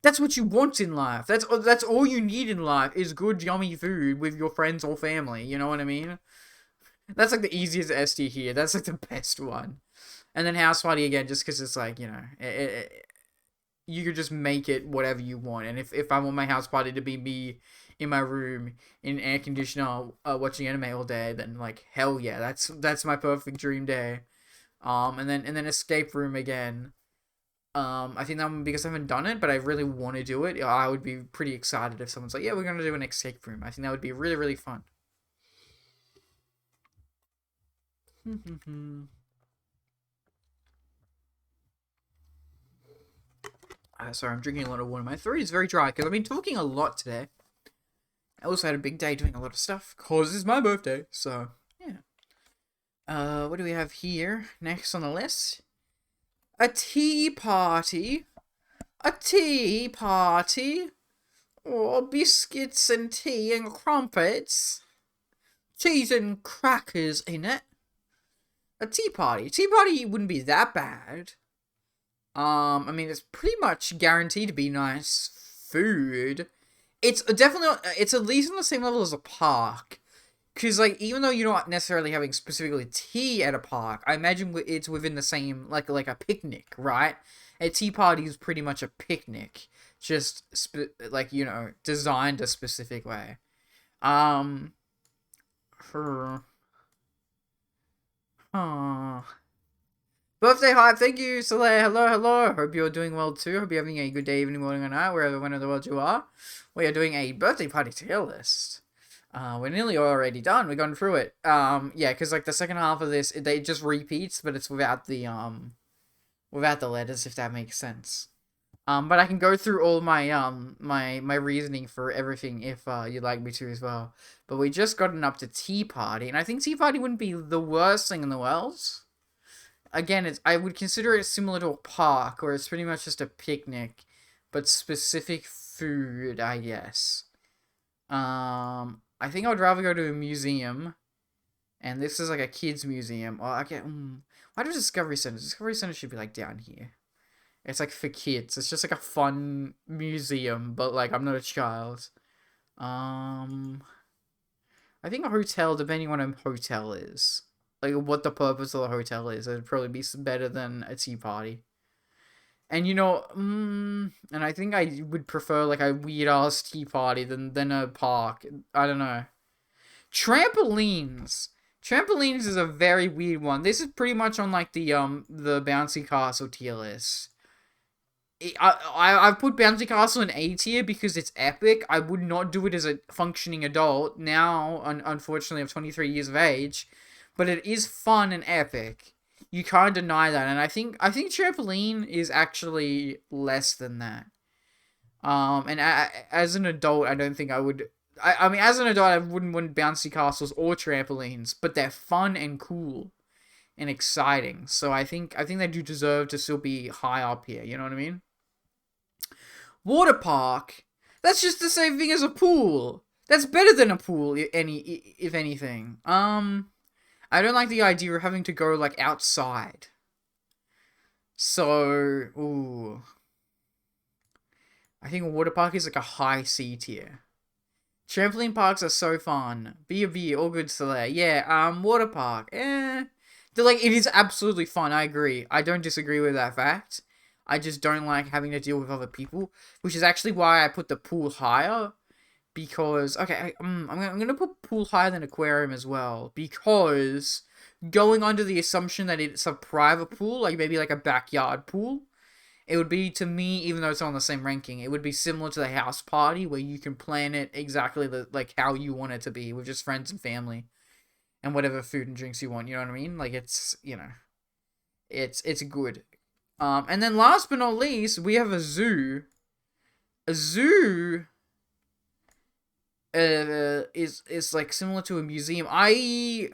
That's what you want in life. That's all you need in life is good, yummy food with your friends or family. You know what I mean? That's like the easiest S tier here. That's like the best one. And then house party again, just because it's like, you could just make it whatever you want. And if I want my house party to be me in my room in air conditioner watching anime all day, then like hell yeah, that's my perfect dream day. And then escape room again. I think that one, because I haven't done it, but I really want to do it. I would be pretty excited if someone's like, yeah, we're gonna do an escape room. I think that would be really, really fun. Sorry, I'm drinking a lot of water. My throat is very dry because I've been talking a lot today. I also had a big day doing a lot of stuff because it's my birthday. So yeah. What do we have here next on the list? A tea party. A tea party. Or biscuits and tea and crumpets. Cheese and crackers in it. A tea party. Tea party wouldn't be that bad. I mean, it's pretty much guaranteed to be nice food. It's definitely, it's at least on the same level as a park. Because, like, even though you're not necessarily having specifically tea at a park, I imagine it's within the same, like a picnic, right? A tea party is pretty much a picnic. Just, designed a specific way. Her. Birthday hype, thank you, Soleil. Hello, hello. Hope you're doing well too. Hope you're having a good day, evening, morning, or night, wherever in the world you are. We are doing a birthday party tier list. We're nearly already done. We've gone through it. Yeah, because like the second half of this, they just repeats, but it's without the letters, if that makes sense. But I can go through all my my reasoning for everything if you'd like me to as well. But we just gotten up to Tea Party, and I think Tea Party wouldn't be the worst thing in the world. Again, I would consider it similar to a park, where it's pretty much just a picnic, but specific food, I guess. I think I would rather go to a museum, and this is like a kids museum. Oh, okay. Why do Discovery Center? Discovery Center should be like down here. It's like for kids. It's just like a fun museum, but like I'm not a child. I think a hotel, depending on what a hotel is, like what the purpose of the hotel is, it'd probably be better than a tea party. And and I think I would prefer like a weird ass tea party than a park. I don't know. Trampolines. Trampolines is a very weird one. This is pretty much on like the bouncy castle tier list. I've put Bouncy Castle in A tier because it's epic. I would not do it as a functioning adult now, unfortunately, I'm 23 years of age, but it is fun and epic. You can't deny that, and I think Trampoline is actually less than that. And as an adult, I don't think I would. I mean, as an adult, I wouldn't want bouncy castles or trampolines, but they're fun and cool and exciting. So I think they do deserve to still be high up here. You know what I mean? Water park. That's just the same thing as a pool. That's better than a pool, if anything. I don't like the idea of having to go like outside. So, ooh. I think a water park is like a high C tier. Trampoline parks are so fun. B, all good to there. Yeah, water park. They're like, it is absolutely fun, I agree. I don't disagree with that fact. I just don't like having to deal with other people, which is actually why I put the pool higher. Because, okay, I'm gonna put pool higher than aquarium as well. Because going under the assumption that it's a private pool, like maybe like a backyard pool, it would be, to me, even though it's on the same ranking, it would be similar to the house party, where you can plan it exactly like how you want it to be, with just friends and family, and whatever food and drinks you want. You know what I mean? Like it's it's good. And then last but not least, we have a zoo. A zoo is like similar to a museum. I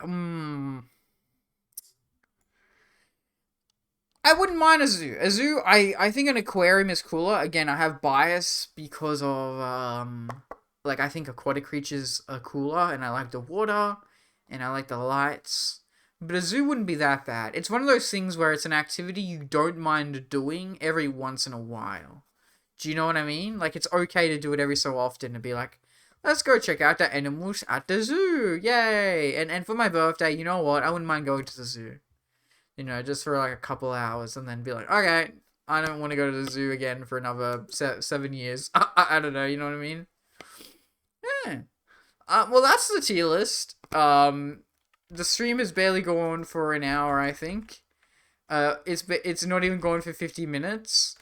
wouldn't mind a zoo. A zoo, I think an aquarium is cooler. Again, I have bias because of like I think aquatic creatures are cooler, and I like the water, and I like the lights. But a zoo wouldn't be that bad. It's one of those things where it's an activity you don't mind doing every once in a while. Do you know what I mean? Like, it's okay to do it every so often and be like, let's go check out the animals at the zoo. Yay! And for my birthday, you know what? I wouldn't mind going to the zoo. You know, just for like a couple hours and then be like, okay, I don't want to go to the zoo again for another 7 years. I don't know, you know what I mean? Yeah. Well, that's the tier list. The stream is barely going for an hour, I think. It's not even going for 50 minutes.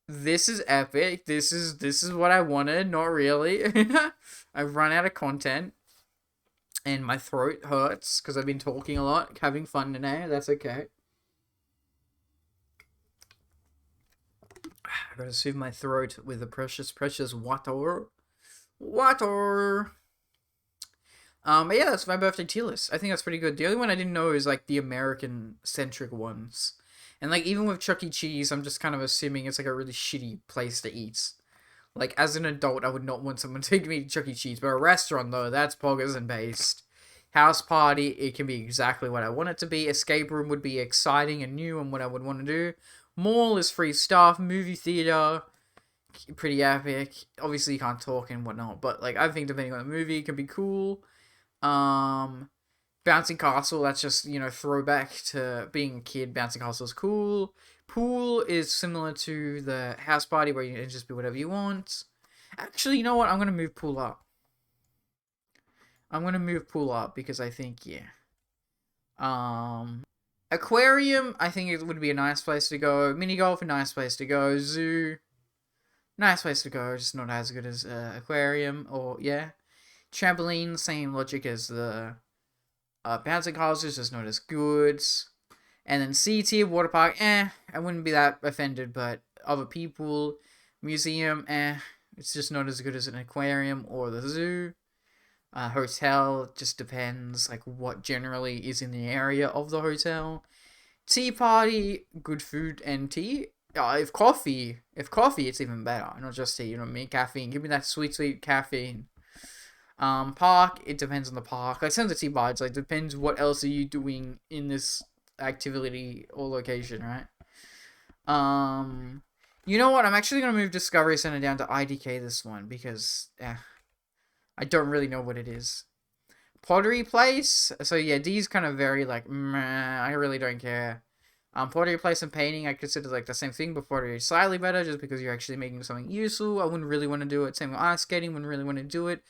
This is epic. This is what I wanted. Not really. I've run out of content, and my throat hurts because I've been talking a lot, having fun today. That's okay. I gotta soothe my throat with the precious, precious water. Water. But yeah, that's my birthday tier list. I think that's pretty good. The only one I didn't know is like the American centric ones. And like even with Chuck E. Cheese, I'm just kind of assuming it's like a really shitty place to eat. Like as an adult, I would not want someone to take me to Chuck E. Cheese, but a restaurant though, that's poggers and based. House party, it can be exactly what I want it to be. Escape room would be exciting and new and what I would want to do. Mall is free stuff. Movie theater, pretty epic. Obviously, you can't talk and whatnot, but like I think depending on the movie, it can be cool. Bouncing castle, that's just, you know, throwback to being a kid. Bouncing castle is cool. Pool is similar to the house party where you can just be whatever you want. Actually, you know what? I'm gonna move pool up. I'm gonna move pool up because I think, yeah. Aquarium, I think it would be a nice place to go. Mini golf, a nice place to go. Zoo, nice place to go. Just not as good as aquarium. Or yeah, trampoline, same logic as the bouncing castles, just not as good. And then C tier, water park, I wouldn't be that offended, but other people, museum, it's just not as good as an aquarium or the zoo. Hotel, just depends, like, what generally is in the area of the hotel. Tea party, good food and tea. If coffee, it's even better. Not just tea, you know what I mean? Caffeine, give me that sweet, sweet caffeine. Park, it depends on the park. Like, similar to tea bars, like, depends what else are you doing in this activity or location, right? You know what? I'm actually gonna move Discovery Center down to IDK this one because, I don't really know what it is. Pottery Place. So yeah, D's kind of very like, meh, I really don't care. Pottery Place and painting, I consider like the same thing, but pottery is slightly better just because you're actually making something useful. I wouldn't really want to do it. Same with ice skating, wouldn't really want to do it.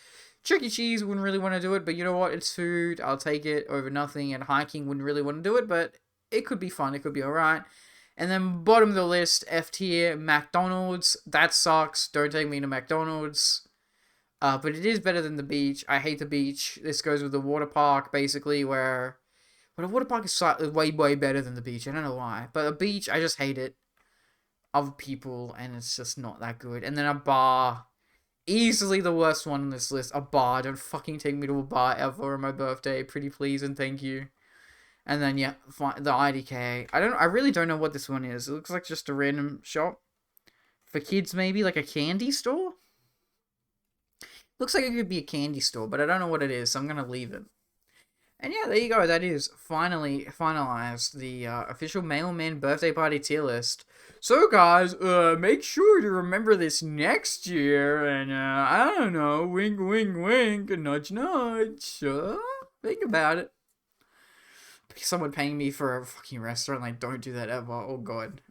Chuck E. Cheese, wouldn't really want to do it, but you know what? It's food. I'll take it over nothing. And hiking, wouldn't really want to do it, but it could be fun. It could be alright. And then bottom of the list, F tier, McDonald's. That sucks. Don't take me to McDonald's. But it is better than the beach. I hate the beach. This goes with the water park, basically, where... But a water park is way, way better than the beach. I don't know why. But a beach, I just hate it. Other people, and it's just not that good. And then a bar. Easily the worst one on this list. A bar. Don't fucking take me to a bar ever on my birthday. Pretty please and thank you. And then, yeah, the IDK. I really don't know what this one is. It looks like just a random shop. For kids, maybe? Like a candy store? Looks like it could be a candy store, but I don't know what it is, so I'm going to leave it. And yeah, there you go. That is finally finalized, the official Mailman birthday party tier list. So guys, make sure to remember this next year, and I don't know, wink, wink, wink, nudge, nudge. Think about it. Someone paying me for a fucking restaurant, like, don't do that ever. Oh god.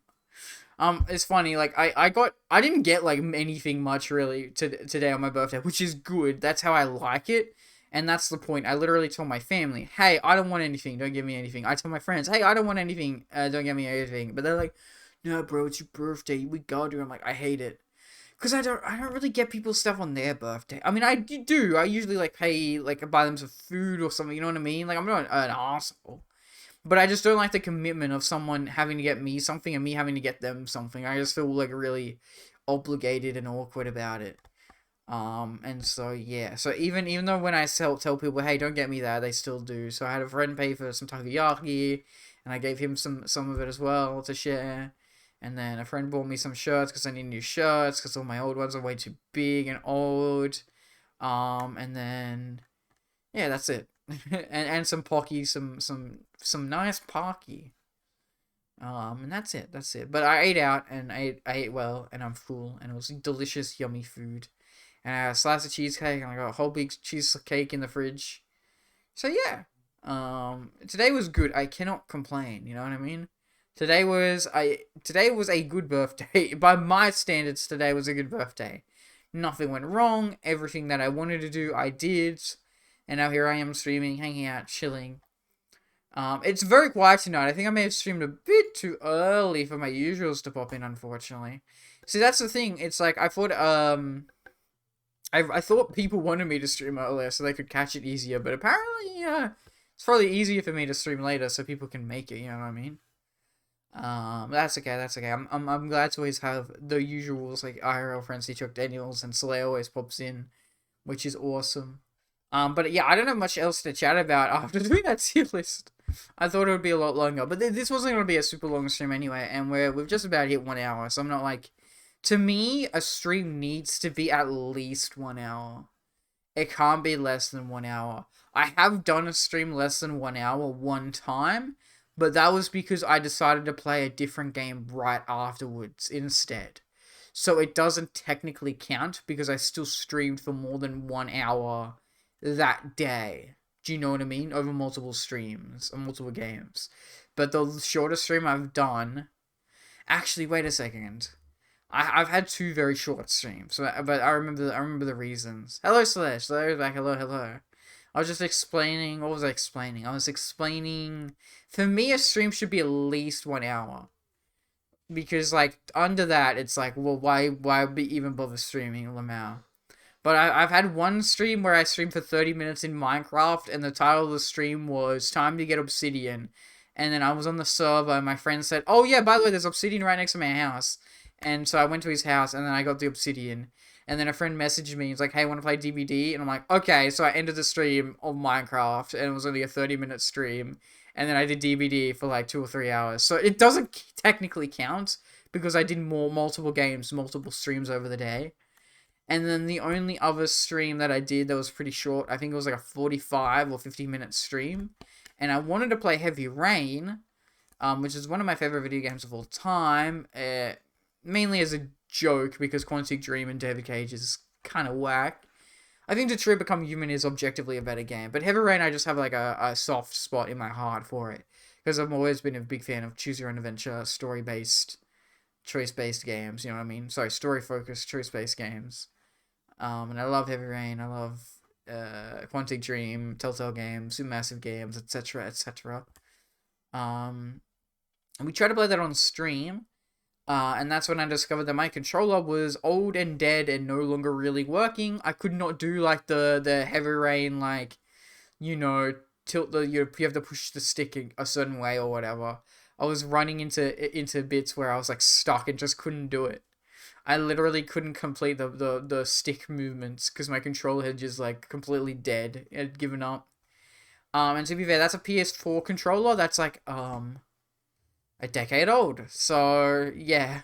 It's funny, like, I didn't get, like, anything much, really, today on my birthday, which is good. That's how I like it, and that's the point. I literally told my family, hey, I don't want anything, don't give me anything. I tell my friends, hey, I don't want anything, don't give me anything. But they're like, no, bro, it's your birthday, we gotta do. I'm like, I hate it. Because I don't really get people stuff on their birthday. I mean, I do. I usually, like, pay, like, buy them some food or something, you know what I mean? Like, I'm not an asshole. But I just don't like the commitment of someone having to get me something and me having to get them something. I just feel like really obligated and awkward about it. And so yeah. So even though when I tell people, hey, don't get me that, they still do. So I had a friend pay for some takoyaki, and I gave him some of it as well to share. And then a friend bought me some shirts because I need new shirts because all my old ones are way too big and old. And then yeah, that's it. and some Pocky, some nice Pocky. And that's it. That's it. But I ate out and I ate well and I'm full and it was delicious, yummy food. And I had a slice of cheesecake and I got a whole big cheesecake in the fridge. So yeah. Today was good. I cannot complain, you know what I mean? Today was a good birthday. By my standards, today was a good birthday. Nothing went wrong. Everything that I wanted to do, I did. And now here I am streaming, hanging out, chilling. It's very quiet tonight. I think I may have streamed a bit too early for my usuals to pop in, unfortunately. See, that's the thing. It's like I thought people wanted me to stream earlier so they could catch it easier, but apparently, it's probably easier for me to stream later so people can make it. You know what I mean? That's okay. That's okay. I'm glad to always have the usuals like IRL Frenzy, Chuck Daniels, and Soleil always pops in, which is awesome. But yeah, I don't have much else to chat about after doing that tier list. I thought it would be a lot longer, but this wasn't going to be a super long stream anyway, and we've just about hit 1 hour, so I'm not like... To me, a stream needs to be at least 1 hour. It can't be less than 1 hour. I have done a stream less than 1 hour one time, but that was because I decided to play a different game right afterwards instead. So it doesn't technically count because I still streamed for more than 1 hour that day. Do you know what I mean? Over multiple streams or multiple games. But the shortest stream I've done... Actually, wait a second. I've had two very short streams, but I remember the reasons. Hello, Slash. Hello, back. Hello, hello. I was just explaining. What was I explaining? I was explaining. For me, a stream should be at least 1 hour, because like under that, it's like, well, why be even bother streaming Lamau? But I've had one stream where I streamed for 30 minutes in Minecraft, and the title of the stream was "Time to Get Obsidian," and then I was on the server, and my friend said, "Oh yeah, by the way, there's obsidian right next to my house." And so I went to his house, and then I got the obsidian. And then a friend messaged me. He's like, "Hey, want to play DBD?" And I'm like, "Okay." So I ended the stream of Minecraft, and it was only a 30-minute stream. And then I did DBD for like 2 or 3 hours. So it doesn't technically count because I did multiple games, multiple streams over the day. And then the only other stream that I did that was pretty short, I think it was like a 45 or 50-minute stream. And I wanted to play Heavy Rain, which is one of my favorite video games of all time. Mainly as a joke because Quantic Dream and David Cage is kind of whack. I think Detroit Become Human is objectively a better game, but Heavy Rain I just have like a soft spot in my heart for it because I've always been a big fan of choose your own adventure, story-based, choice-based games, you know what I mean? Sorry, story-focused, choice-based games. And I love Heavy Rain, I love Quantic Dream, Telltale Games, Supermassive Games, etc., etc. And we tried to play that on stream, and that's when I discovered that my controller was old and dead and no longer really working. I could not do like the Heavy Rain, like, you know, tilt the you have to push the stick a certain way or whatever. I was running into bits where I was like stuck and just couldn't do it. I literally couldn't complete the stick movements because my controller had just like completely dead. It had given up. And to be fair, that's a PS4 controller that's like a decade old. So yeah.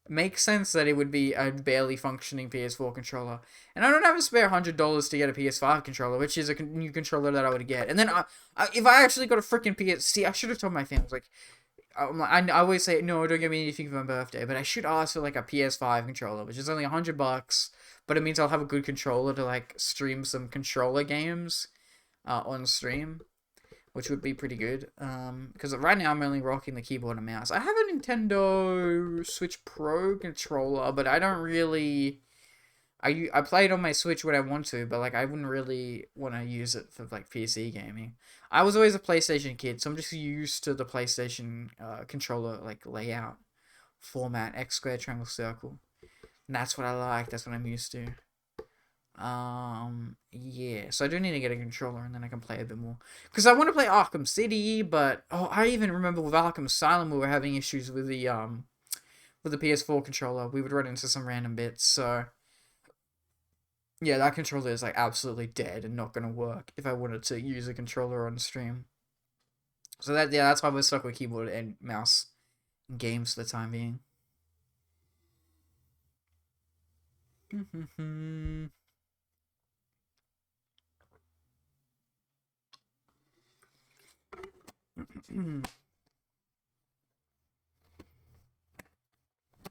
Makes sense that it would be a barely functioning PS4 controller. And I don't have a spare $100 to get a PS5 controller, which is a new controller that I would get. And then if I actually got a freaking PS... I should have told my family, like, I always say, no, don't get me anything for my birthday, but I should ask for, like, a PS5 controller, which is only $100, but it means I'll have a good controller to, like, stream some controller games on stream, which would be pretty good. Because right now I'm only rocking the keyboard and mouse. I have a Nintendo Switch Pro controller, but I don't really... I play it on my Switch when I want to, but like I wouldn't really want to use it for like PC gaming. I was always a PlayStation kid, so I'm just used to the PlayStation controller like layout, format, X square, triangle, circle. And that's what I like. That's what I'm used to. Yeah. So I do need to get a controller, and then I can play a bit more. Because I want to play Arkham City, but I even remember with Arkham Asylum we were having issues with the PS4 controller. We would run into some random bits, so. Yeah, that controller is like absolutely dead and not gonna work if I wanted to use a controller on stream. So that's why we're stuck with keyboard and mouse games for the time being.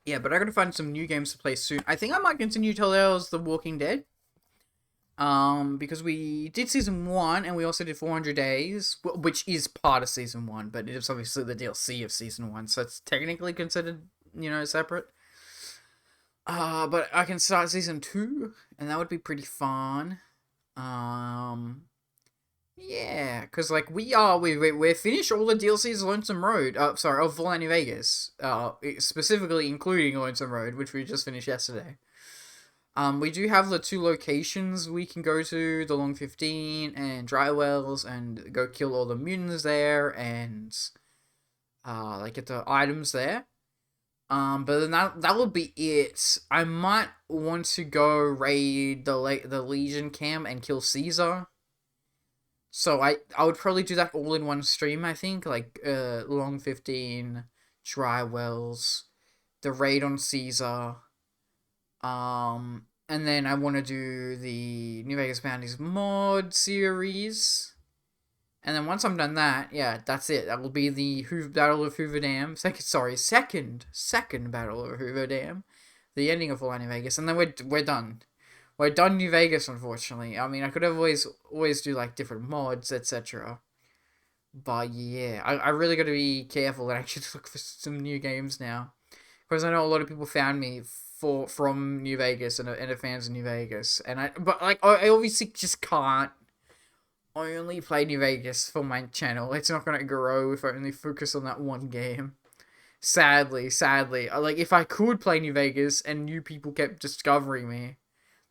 Yeah, but I gotta find some new games to play soon. I think I might continue Telltale's The Walking Dead. Because we did season 1 and we also did 400 Days, which is part of season 1, but it's obviously the DLC of season 1, so it's technically considered, separate. But I can start season 2, and that would be pretty fun. Yeah, because like we're finished all the DLCs of Lonesome Road. Sorry, of Fallout New Vegas. Specifically including Lonesome Road, which we just finished yesterday. We do have the 2 locations we can go to, the Long 15 and Drywells, and go kill all the mutants there, and like get the items there. But then that will be it. I might want to go raid the Legion camp and kill Caesar. So I would probably do that all in one stream, I think. Like, Long 15, Drywells, the raid on Caesar. And then I want to do the New Vegas Bounties mod series. And then once I'm done that, yeah, that's it. That will be the Battle of Hoover Dam. Second Battle of Hoover Dam. The ending of Fallout New Vegas. And then we're done. We're done New Vegas, unfortunately. I mean, I could always do, like, different mods, etc. But, yeah. I really got to be careful and actually look for some new games now. Because I know a lot of people found me from New Vegas and are fans of New Vegas. But, like, I obviously just can't only play New Vegas for my channel. It's not going to grow if I only focus on that one game. Sadly. Like, if I could play New Vegas and new people kept discovering me,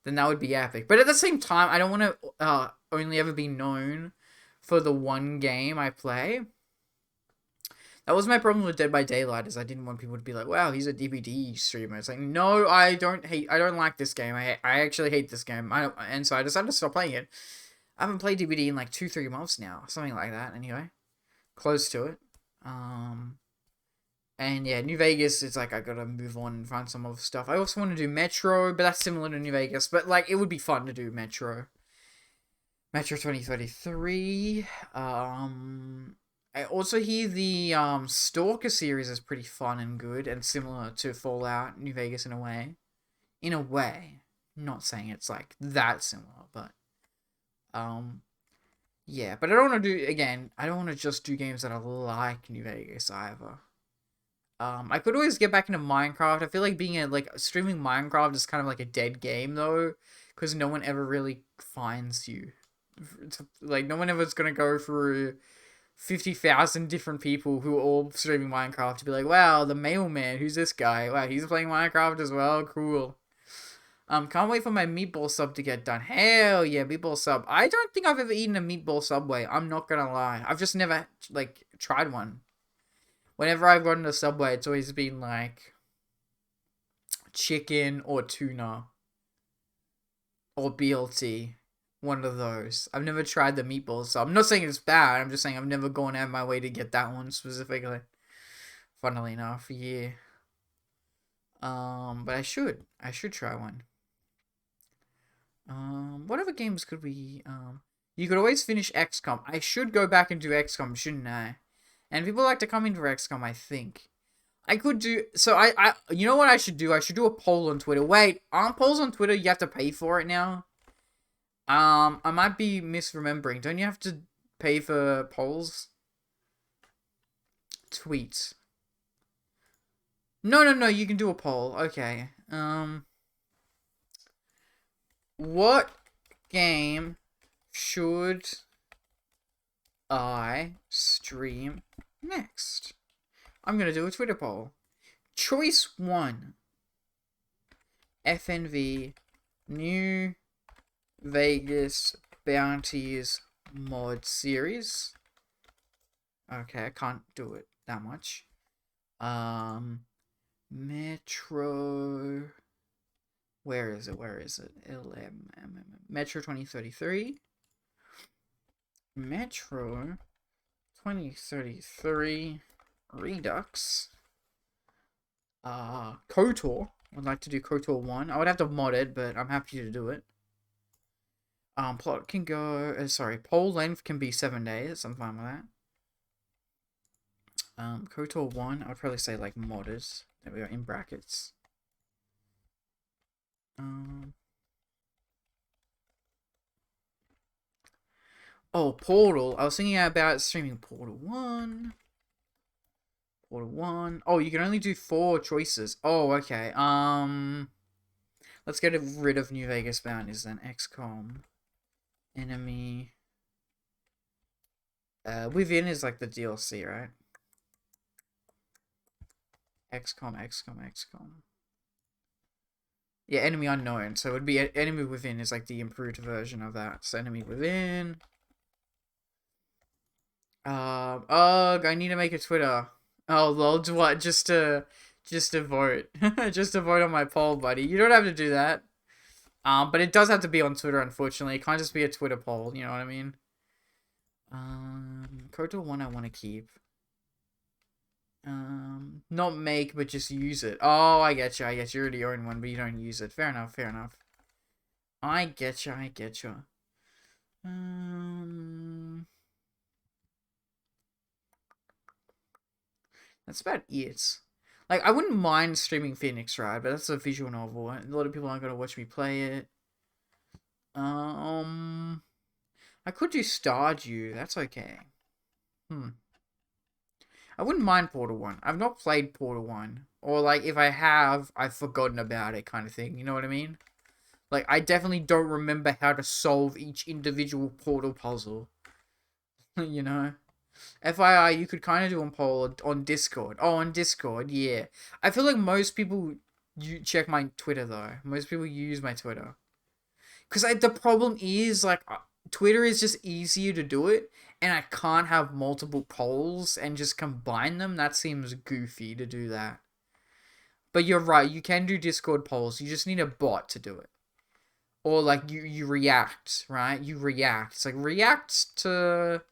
then that would be epic. But at the same time, I don't want to only ever be known for the one game I play. That was my problem with Dead by Daylight, is I didn't want people to be like, wow, he's a DBD streamer. It's like, no, I don't like this game. I actually hate this game. And so I decided to stop playing it. I haven't played DBD in like 2-3 months now. Something like that, anyway. Close to it. And yeah, New Vegas is like, I gotta move on and find some other stuff. I also want to do Metro, but that's similar to New Vegas. But like, it would be fun to do Metro. Metro 2033. I also hear the Stalker series is pretty fun and good and similar to Fallout New Vegas in a way. In a way. I'm not saying it's like that similar, but yeah, but I don't want to do, again, I don't want to just do games that are like New Vegas either. I could always get back into Minecraft. I feel like streaming Minecraft is kind of like a dead game though, because no one ever really finds you. Like, no one ever is gonna go through 50,000 different people who are all streaming Minecraft to be like, wow, the mailman, who's this guy? Wow, he's playing Minecraft as well. Cool. Can't wait for my meatball sub to get done. Hell yeah, meatball sub. I don't think I've ever eaten a meatball Subway. I'm not gonna lie. I've just never like tried one. Whenever I've gone to Subway, it's always been like chicken or tuna or BLT. One of those. I've never tried the meatballs, so I'm not saying it's bad. I'm just saying I've never gone out of my way to get that one specifically. Funnily enough, yeah. But I should try one. What other games could we, you could always finish XCOM. I should go back and do XCOM, shouldn't I? And people like to come in for XCOM, I think. I could do, so you know what I should do? I should do a poll on Twitter. Wait, aren't polls on Twitter, you have to pay for it now? I might be misremembering. Don't you have to pay for polls? Tweet. No, you can do a poll. Okay. What game should I stream next? I'm gonna do a Twitter poll. Choice 1. FNV New Vegas Bounties mod series. Okay, I can't do it that much. Metro. Where is it? Metro 2033. Metro 2033 Redux. KOTOR. I'd like to do KOTOR 1. I would have to mod it, but I'm happy to do it. Plot can go, poll length can be 7 days. I'm fine with that. KOTOR 1, I would probably say like modded. There we go, in brackets. Oh, Portal. I was thinking about streaming Portal 1. Portal 1. Oh, you can only do 4 choices. Oh, okay. Let's get rid of New Vegas bounties then. XCOM. Enemy. Within is like the DLC, right? XCOM. Yeah, Enemy Unknown. So it would be Enemy Within is like the improved version of that. So Enemy Within. Ugh, I need to make a Twitter. Oh, lol, what? Just to vote. Just to vote on my poll, buddy. You don't have to do that. But it does have to be on Twitter, unfortunately. It can't just be a Twitter poll, you know what I mean? KOTOR 1 I want to keep. Not make, but just use it. Oh, I get you. You already own one, but you don't use it. Fair enough. I get you. That's about it. Like, I wouldn't mind streaming Phoenix, right? But that's a visual novel. A lot of people aren't gonna watch me play it. I could do Stardew. That's okay. I wouldn't mind Portal 1. I've not played Portal 1. Or, like, if I have, I've forgotten about it kind of thing. You know what I mean? Like, I definitely don't remember how to solve each individual Portal puzzle. You know? FYI, you could kind of do a poll on Discord. Oh, on Discord, yeah. I feel like most people check my Twitter, though. Most people use my Twitter. Because the problem is, like, Twitter is just easier to do it, and I can't have multiple polls and just combine them. That seems goofy to do that. But you're right, you can do Discord polls. You just need a bot to do it. Or, like, you react, right? You react. It's like, react to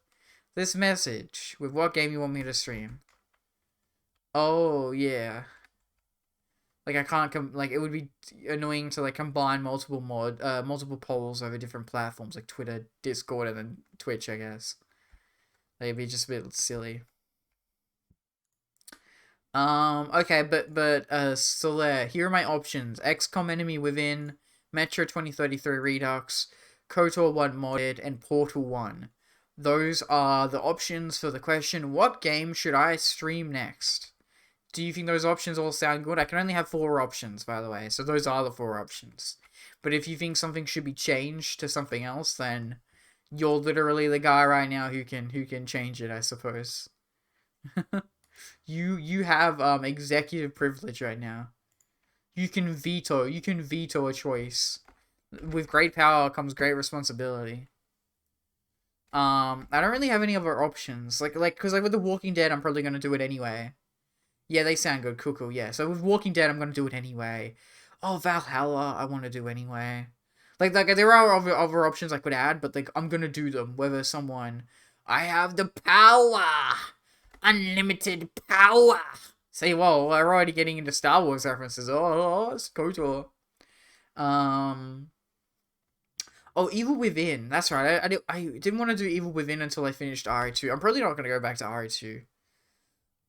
this message with what game you want me to stream. Oh, yeah. Like, I can't, like, it would be annoying to, like, combine multiple polls over different platforms, like Twitter, Discord, and then Twitch, I guess. Like, it'd be just a bit silly. Okay, so there, here are my options. XCOM Enemy Within, Metro 2033 Redux, KOTOR 1 Modded, and Portal 1. Those are the options for the question, what game should I stream next? Do you think those options all sound good? I can only have 4 options, by the way, so those are the 4 options. But if you think something should be changed to something else, then you're literally the guy right now who can change it, I suppose. You have executive privilege right now. You can veto a choice. With great power comes great responsibility. I don't really have any other options. Cause with The Walking Dead, I'm probably gonna do it anyway. Yeah, they sound good. Cool. Yeah. So with Walking Dead, I'm gonna do it anyway. Oh, Valhalla, I want to do anyway. Like there are other options I could add, but like I'm gonna do them. Whether someone, I have the power, unlimited power. Say, whoa, we're already getting into Star Wars references. It's KOTOR. Oh, Evil Within. That's right. I didn't want to do Evil Within until I finished RE2. I'm probably not gonna go back to RE2.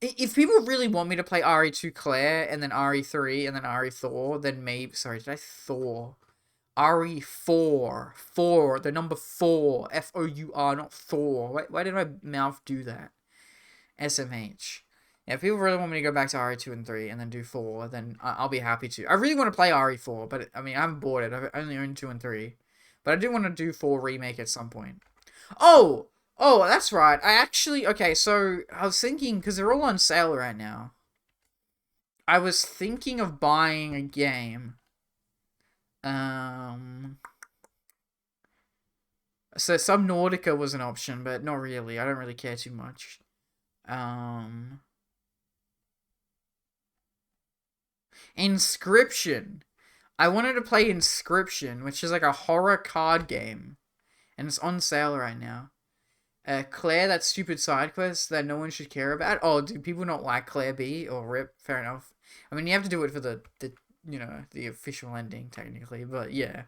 If people really want me to play RE2 Claire, and then RE3, and then RE Thor, then maybe... Sorry, did I Thor? RE4. 4. The number 4. F-O-U-R, not Thor. Why did my mouth do that? SMH. Yeah, if people really want me to go back to RE2 and 3, and then do 4, then I'll be happy to. I really want to play RE4, but, I mean, I haven't bought it. I've only owned 2 and 3. But I do want to do 4 remake at some point. Oh! Oh, that's right. I actually... Okay, so I was thinking... Because they're all on sale right now. I was thinking of buying a game. So Subnautica was an option, but not really. I don't really care too much. Inscryption. I wanted to play Inscryption, which is like a horror card game. And it's on sale right now. Claire, that stupid side quest that no one should care about. Oh, do people not like Claire B or RIP? Fair enough. I mean, you have to do it for the the official ending technically, but yeah.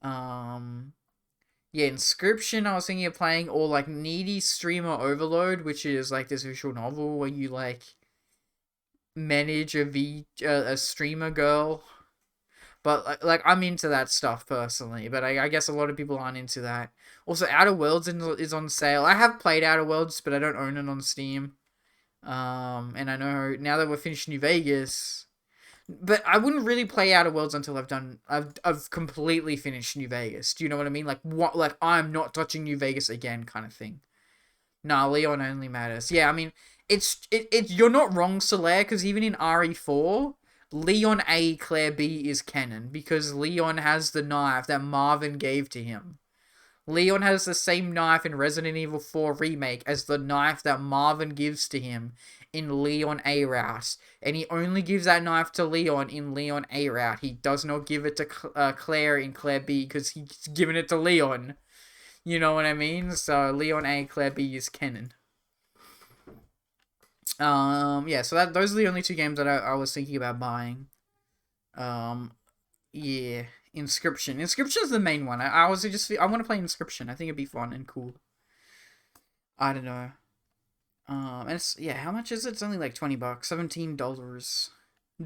Yeah, Inscryption I was thinking of playing, or like Needy Streamer Overload, which is like this visual novel where you like manage a streamer girl. But like I'm into that stuff personally, but I guess a lot of people aren't into that. Also, Outer Worlds is on sale. I have played Outer Worlds, but I don't own it on Steam. And I know now that we're finished New Vegas, but I wouldn't really play Outer Worlds until I've completely finished New Vegas. Do you know what I mean? Like what? Like I'm not touching New Vegas again, kind of thing. Nah, Leon only matters. Yeah, I mean, it's you're not wrong, Solaire, because even in RE4, Leon A, Claire B is canon, because Leon has the knife that Marvin gave to him. Leon has the same knife in Resident Evil 4 Remake as the knife that Marvin gives to him in Leon A Route. And he only gives that knife to Leon in Leon A Route. He does not give it to Claire in Claire B because he's given it to Leon. You know what I mean? So Leon A, Claire B is canon. Yeah, so those are the only two games that I was thinking about buying. Yeah, Inscription. Inscription's the main one. I want to play Inscription. I think it'd be fun and cool. I don't know. And it's, yeah, how much is it? It's only like $20, $17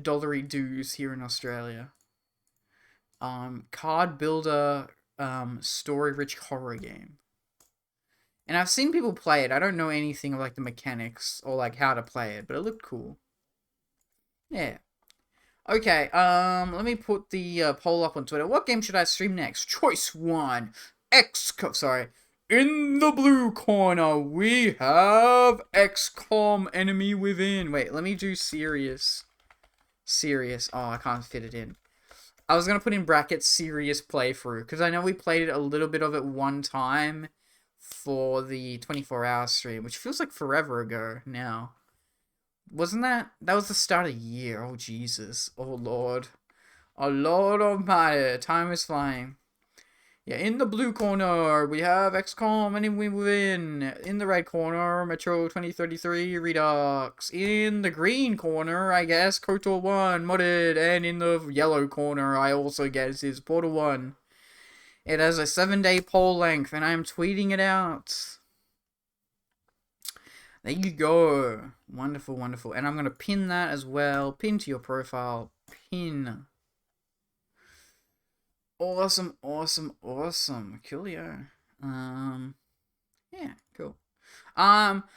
dollary dues here in Australia. Card builder, story-rich horror game. And I've seen people play it. I don't know anything of like the mechanics or like how to play it, but it looked cool. Yeah. Okay, let me put the poll up on Twitter. What game should I stream next? Choice 1. Sorry. In the blue corner, we have XCOM Enemy Within. Wait, let me do serious. Serious. Oh, I can't fit it in. I was going to put in brackets serious playthrough, because I know we played a little bit of it one time for the 24-hour stream, which feels like forever ago now. Wasn't that? That was the start of the year. Oh, Jesus. Oh, Lord. Oh, Lord Almighty. Time is flying. Yeah, in the blue corner, we have XCOM Enemy Within. In the red corner, Metro 2033 Redux. In the green corner, I guess, KOTOR 1 modded. And in the yellow corner, I also guess, is Portal 1. It has a 7-day poll length, and I'm tweeting it out. There you go. Wonderful, wonderful. And I'm going to pin that as well. Pin to your profile. Pin. Awesome, awesome, awesome. Coolio. Yeah, cool.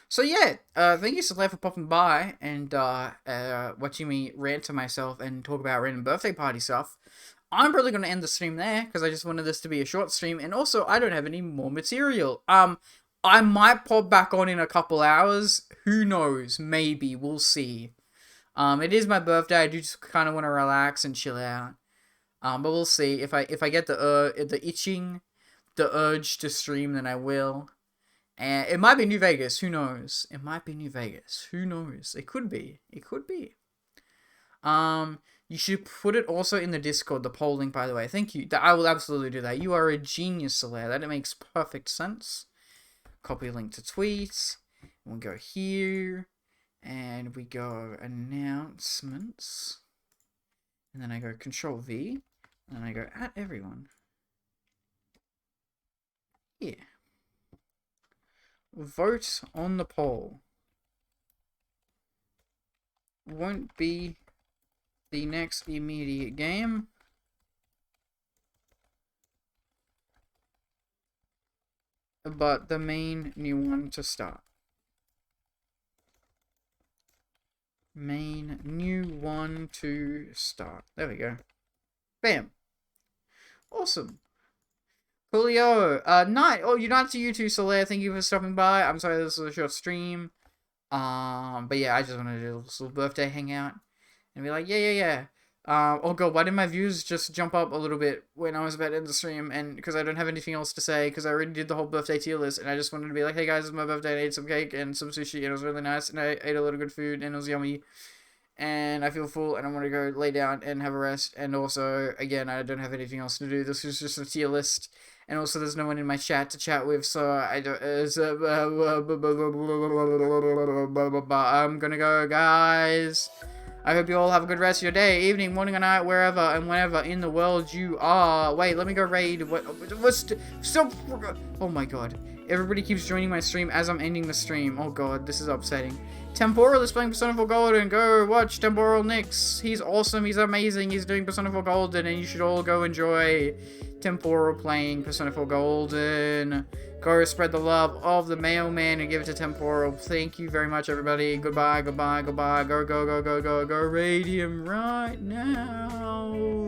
So yeah, thank you Solaire for popping by and, watching me rant to myself and talk about random birthday party stuff. I'm probably going to end the stream there, because I just wanted this to be a short stream, and also, I don't have any more material. I might pop back on in a couple hours. Who knows? Maybe. We'll see. It is my birthday. I do just kind of want to relax and chill out. But we'll see. If I get the itching, the urge to stream, then I will. And it might be New Vegas. Who knows? It might be New Vegas. Who knows? It could be. It could be. You should put it also in the Discord, the poll link, by the way. Thank you. I will absolutely do that. You are a genius, Solaire. That makes perfect sense. Copy link to tweets. We'll go here. And we go announcements. And then I go Control V. And then I go at everyone. Yeah. Vote on the poll. Won't be the next immediate game. But the main new one to start. Main new one to start. There we go. Bam. Awesome. Coolio. Night. Oh, night to you too, Solaire. Thank you for stopping by. I'm sorry this was a short stream. But yeah, I just wanted to do a little birthday hangout. And be like, yeah. Oh god, why did my views just jump up a little bit when I was about to end the stream? And because I don't have anything else to say, because I already did the whole birthday tier list, and I just wanted to be like, hey guys, it's my birthday, and I ate some cake and some sushi, and it was really nice, and I ate a lot of good food, and it was yummy, and I feel full, and I want to go lay down and have a rest, and also, again, I don't have anything else to do. This is just a tier list, and also there's no one in my chat to chat with, so I don't, I'm gonna go, guys. I hope you all have a good rest of your day, evening, morning, or night, wherever and whenever in the world you are. Wait, let me go raid. What's stop? Oh my god. Everybody keeps joining my stream as I'm ending the stream. Oh god, this is upsetting. Temporal is playing Persona 4 Golden. Go watch Temporal Nix. He's awesome. He's amazing. He's doing Persona 4 Golden, and you should all go enjoy Temporal playing Persona 4 Golden. Go spread the love of the mailman and give it to Temporal. Thank you very much, everybody. Goodbye, goodbye, goodbye. Go, go, go, go, go, go. Radium right now.